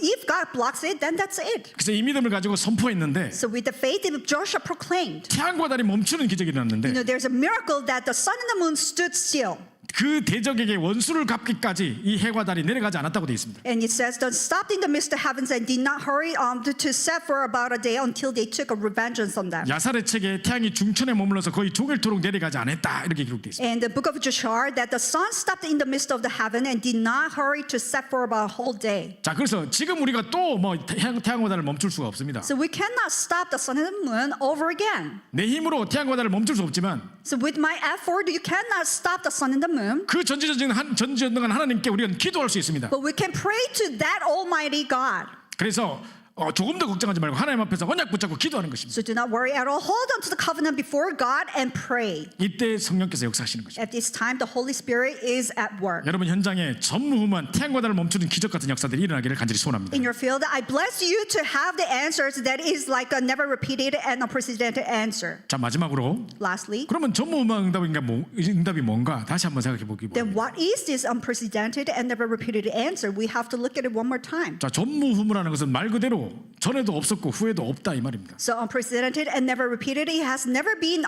if God blocks it, then that's it. 그래서 이 믿음을 가지고 선포했는데 So with the faith that Joshua proclaimed, 태양과 달이 멈추는 기적이 일어났는데 there's a miracle that the sun and the moon stood still. 그 대적에게 원수를 갚기까지 이 해와 달이 내려가지 않았다고 되어 있습니다. And it says, "They stopped in the midst of heavens and did not hurry to set for about a day until they took a revengeance on them." 야살의 책에 태양이 중천에 머물러서 거의 종일토록 내려가지 않았다 이렇게 기록되어 있습니다. And the book of Joshua, that the sun stopped in the midst of the heaven and did not hurry to set for about a whole day. 자 그래서 지금 우리가 또 뭐 태양과 달을 멈출 수가 없습니다. So we cannot stop the sun and the moon over again. 내 힘으로 태양과 달을 멈출 수 없지만 So with my effort, you cannot stop the sun and the moon. 그 전지전능한 하나님께 우리는 기도할 수 있습니다. But we can pray to that Almighty God. 그래서 조금 더 걱정하지 말고 하나님 앞에서 언약 붙잡고 기도하는 것입니다. So do not worry at all. Hold on to the covenant before God and pray. 이때 성령께서 역사하시는 것입니다. At this time, the Holy Spirit is at work. 여러분 현장에 전무후무한 태양과 달을 멈추는 기적 같은 역사들이 일어나기를 간절히 소원합니다. In your field, I bless you to have the answers that is like a never repeated and unprecedented answer. 자 마지막으로 Lastly, 그러면 전무후무한 응답이 뭔가 다시 한번 생각해 보기 then 바랍니다. what is this unprecedented and never repeated answer? We have to look at it one more time. 자 전무후무라는 것은 말 그대로 전에도 없었고 후에도 없다 이 말입니다. So unprecedented and never repeated, it has never been.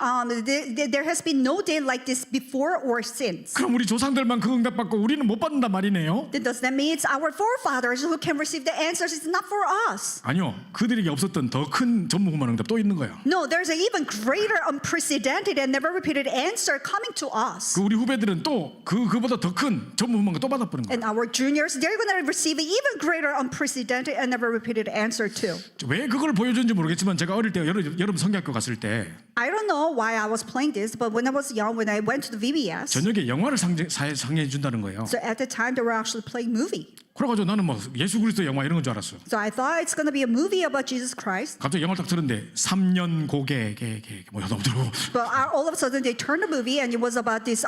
There has been no day like this before or since. 그럼 우리 조상들만 그 응답받고 우리는 못 받는단 말이네요? Then does that mean it's our forefathers who can receive the answers? It's not for us. 아니요. 그들에게 없었던 더 큰 전무후무한 응답 또 있는 거예요. No, there's an even greater unprecedented and never repeated answer coming to us. 그 우리 후배들은 또 그보다 더 큰 전무후무한 거 또 받아보는 거예요. And our juniors, they're going to receive an even greater unprecedented and never repeated answer too. 왜 그걸 보여줬는지 모르겠지만 제가 어릴 때 여름 성경학교 갔을 때 I don't know why I was playing this, but when I was young, when I went to the VBS, 저녁에 영화를 상영해 준다는 거예요. so at the time they were actually playing movie. 그래가지고 나는 뭐 예수 그리스도 영화 이런 건 줄 알았어. So I thought it's going to be a movie about Jesus Christ. 갑자기 영화를 딱 틀었는데 3년 고개 뭐 너무 들고 But all of a sudden they turned the movie and it was about this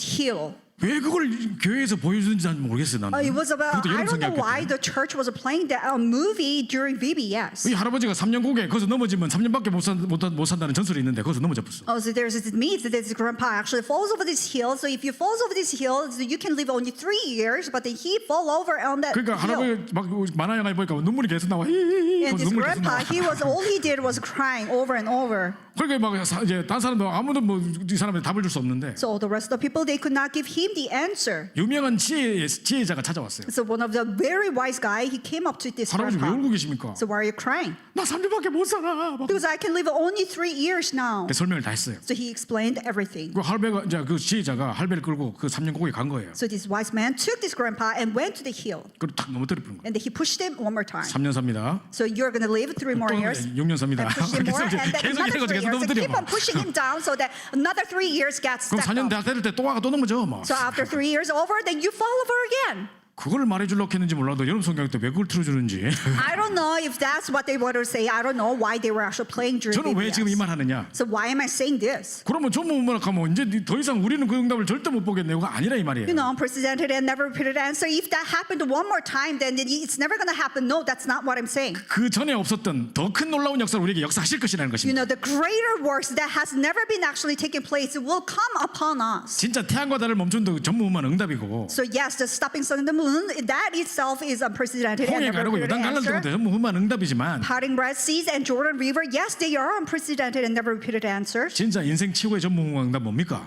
hill. 왜 그걸 교회에서 보여주는지 난 모르겠어요 나는. It was about, 그것도 I 여름 don't know 성경학교 why 때. the church was playing that movie during VBS. 이 할아버지가 3년 고개 거기서 넘어지면 3년밖에 못 산다는 전설이 있는데 거기서 넘어졌어. Oh, so there's this myth that this grandpa actually falls over this hill. So if you falls over this hill, so you can live only 3 years, but then he fall over on that 그러니까 hill. 할아버지 막 만화 영화에 보니까 눈물이 계속 나와. And this 눈물이 계속 grandpa, 나와. all he did was crying over and over. 그러니까 막 이제 다른 사람도 아무도 뭐 이 사람한테 답을 줄 수 없는데 So all the rest of the people, they could not give him the answer. 유명한 지혜자가 찾아왔어요. So one of the very wise guy, he came up to this 할아버지 왜 grandpa. 울고 계십니까? So why are you crying? 나 3년밖에 못 살아. 막 Because I can live only 3 years now. 설명을 다 했어요. So he explained everything. 그 할배가 이제 그 지혜자가 할배를 끌고 그 3년 고에 간 거예요. So this wise man took this grandpa and went to the hill. 그리고 탁 넘어뜨려 버린 거예요. And then he pushed him one more time. 3년 삽니다. So you're going to live 3 more 또 years. 6년 삽니다. And push him more, and then 계속 another 3 이래가지고 계속 years. And 넘어뜨려. keep on pushing him down so that another 3 years gets 그럼 stacked 4년 up. 다 될 때 또 와가 또 넘어져. 뭐. So after 3 years over, then you fall over again. 그걸 말해주려고 했는지 몰라도 여러분 성경 때 왜 그걸 틀어주는지. I don't know if that's what they want to say. I don't know why they were actually playing during 저는 왜 지금 이 VBS. 말 하느냐? So why am I saying this? 그러면 전문문학하면 이제 더 이상 우리는 그 응답을 절대 못 보겠네요가 아니라 이 말이에요. You know, unprecedented and never repeated answer. If that happened one more time, then it's never going to happen. No, that's not what I'm saying. 그 전에 없었던 더 큰 놀라운 역사를 우리에게 역사하실 것이라는 You 것입니다. know, the greater works that has never been actually taken place will come upon us. 진짜 태양과 달을 멈춘 도 전문문 응답이고 So yes, the stopping sun and the moon, that itself is unprecedented and 홍해 never 가르고 repeated 요단 갈라도 answer. 전문문 응답이지만 Parting Red Seas and Jordan River, yes, they are unprecedented and never repeated answers. 진짜 인생 최고의 전문문 응답 뭡니까?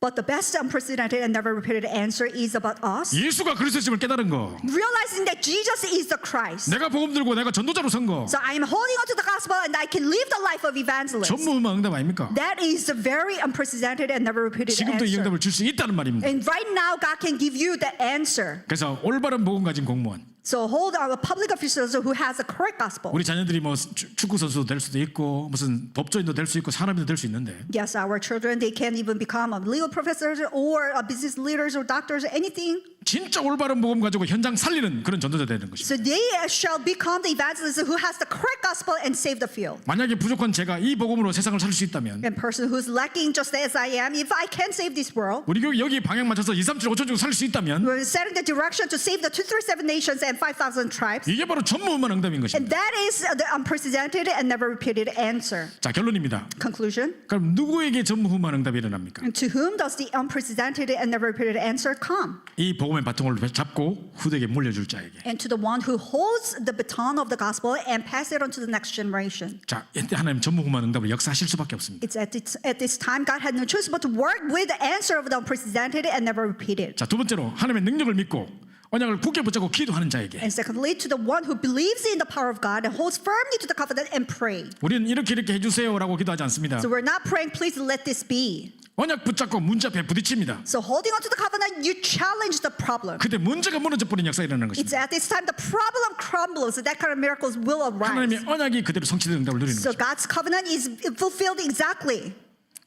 But the best unprecedented and never repeated answer is about us. 예수가 그리스도임을 깨달은 거. Realizing that Jesus is the Christ. 내가 복음 들고 내가 전도자로 선 거. So I am holding on to the gospel and I can live the life of evangelist. 전문문 응답 아닙니까? That is a very unprecedented and never repeated 지금도 이 answer. 응답을 줄 수 있다는 말입니다. And right now, God can give you the answer. 그래서 올바른 복음 가진 공무원, So hold our public officials who has the correct gospel. 우리 자녀들이 뭐 축구 선수도 될 수도 있고 무슨 법조인도 될 수 있고 사람도 될 수 있는데 Yes, our children, they can even become a legal professors or a business leaders or doctors or anything. 진짜 올바른 복음 가지고 현장 살리는 그런 전도자 되는 것입니다. So they shall become the evangelists who has the correct gospel and save the field. 만약에 부족한 제가 이 복음으로 세상을 살릴 수 있다면 And person who's lacking just as I am, if I can save this world, 우리 교회 여기 방향 맞춰서 2, 3, 7, 5천 중 살릴 수 있다면 we're setting the direction to save the 237 nations and 5,000 tribes. 이게 바로 전무후무한 응답인 And 것입니다. that is the unprecedented and never repeated answer. 자, 결론입니다. Conclusion. 그럼 누구에게 전무후무한 응답이 일어납니까? And to whom does the unprecedented and never repeated answer come? 이 복음의 바통을 잡고 후대에게 물려줄 자에게. And to the one who holds the baton of the gospel and pass it on to the next generation. 자, 이때 하나님 전무후무한 응답을 역사하실 수밖에 없습니다. It's at this time God had no choice but to work with the answer of the unprecedented and never repeated. 자, 두 번째로 하나님의 능력을 믿고 언약을 굳게 붙잡고 기도하는 자에게. And secondly, to the one who believes in the power of God and holds firmly to the covenant and pray. 우리는 이렇게 해주세요라고 기도하지 않습니다. So we're not praying, please let this be. 언약 붙잡고 문제 앞에 부딪힙니다. So holding on to the covenant, you challenge the problem. 그때 문제가 무너져 버린 역사가 일어나는 It's 것입니다. at this time the problem crumbles, that kind of miracles will arise. 하나님의 언약이 그대로 성취되는 응답을 누리는 So 거죠. God's covenant is fulfilled exactly.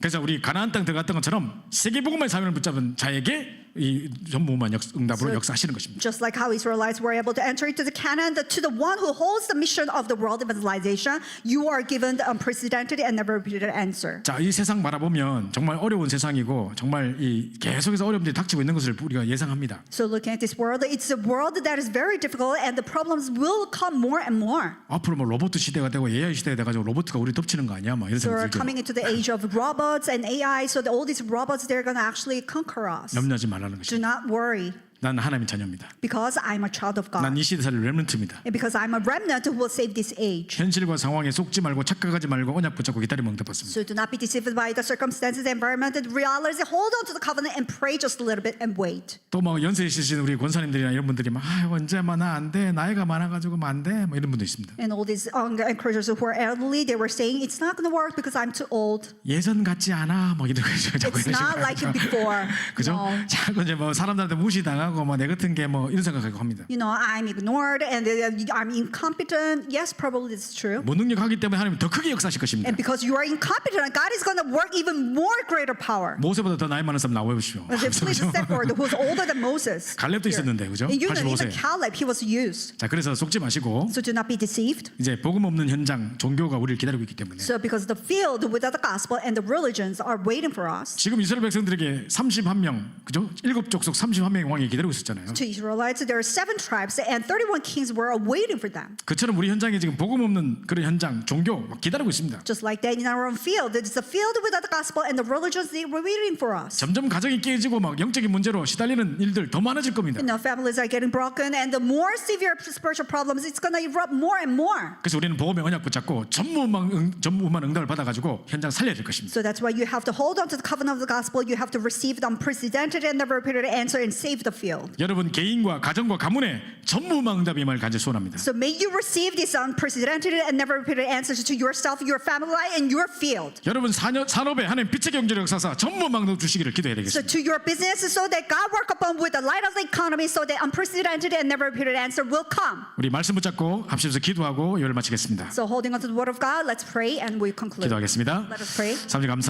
그래서 우리 가나안 땅 들어갔던 것처럼 세계복음의 사명을 붙잡은 자에게 이 전무후무한 응답으로 역사하시는 것입니다. Just like how Israelites were able to enter into the Canaan, to the one who holds the mission of the world evangelization, you are given the unprecedented and never repeated answer. 자, 이 세상 바라보면 정말 어려운 세상이고 정말 이 계속해서 어려움들이 닥치고 있는 것을 우리가 예상합니다. So looking at this world, it's a world that is very difficult and the problems will come more and more. 앞으로 뭐 로봇 시대가 되고 AI 시대가 돼가지고 로봇가 우리 덮치는 거 아니야? 막 이런 So 생각이 we're 들죠. coming into the age of robots and AI, so all these robots, they're going to actually conquer us. 염려하지 말라는 Do 것입니다. not worry, 난 하나님의 자녀입니다. because I'm a child of 난 God. 이 시대 살릴 렘넌트입니다. And because I'm a remnant who will save this age. 현실과 상황에 속지 말고 착각하지 말고 언약 붙잡고 기다리면 응답받습니다. So do not be deceived by the circumstances, environment, and realities. Hold on to the covenant and pray just a little bit and wait. 또 막 연세 있으신 우리 권사님들이나 이런 분들이 막 언제 나 안 돼, 나이가 많아가지고 안 돼, 뭐 이런 분도 있습니다. And all these encouragers who are elderly, they were saying, it's not going to work because I'm too old. 예전 같지 않아, 뭐 이런 거 자꾸 It's 이런 not 식으로 like 하죠. before. 그죠? No. 자꾸 이제 뭐 사람들한테 무시당하고 뭐 내 같은 게 뭐 이런 생각하고 합니다. You know, I'm ignored and I'm incompetent. Yes, probably it's true. 무능력하기 때문에 하나님 더 크게 역사하실 것입니다. And because you are incompetent, God is going to work even more greater power. 모세보다 더 나이 많은 사람 나와보십시오. Please step forward. Who's older than Moses? 갈렙도 있었는데, 그죠? And you know, 85세. even Caleb, he was used. 자, 그래서 속지 마시고 So do not be deceived. 이제 복음 없는 현장, 종교가 우리를 기다리고 있기 때문에 So because the field without the gospel and the religions are waiting for us. 지금 이스라엘 백성들에게 31명, 그죠? 7족속 31명의 왕이 기다리고 기다리고 있었잖아요. To Israelites, there are 7 tribes, and 31 kings were waiting for them. 그처럼 우리 현장에 지금 복음 없는 그런 현장, 종교 막 기다리고 있습니다. Just like that in our own field, it's a field without the gospel, and the religions they were waiting for us. 점점 가정이 깨지고 막 영적인 문제로 시달리는 일들 더 많아질 겁니다. You know, families are getting broken, and the more severe spiritual problems, it's going to erupt more and more. 그래서 우리는 복음의 언약 붙잡고 전무후무한 응답을 받아가지고 현장 살려야 될 것입니다. So that's why you have to hold on to the covenant of the gospel. You have to receive the unprecedented and never repeated answer and save the field. 여러분 개인과 가정과 가문에 전무후무한 응답이 임할 간절히 소원합니다. So may you receive these unprecedented and never repeated answers to yourself, your family, and your field. 여러분 산업에 하나님 빛의 경제를 역사사 전무후무한 응답 주시기를 기도해야 So 되겠습니다. to your business, so that God work upon with the light of the economy, so that unprecedented and never repeated answer will come. 우리 말씀 붙잡고 합심해서 기도하고 예배를 마치겠습니다. So holding on to the word of God, let's pray and we conclude. 기도하겠습니다. Let us pray. 사모님 감사합니다.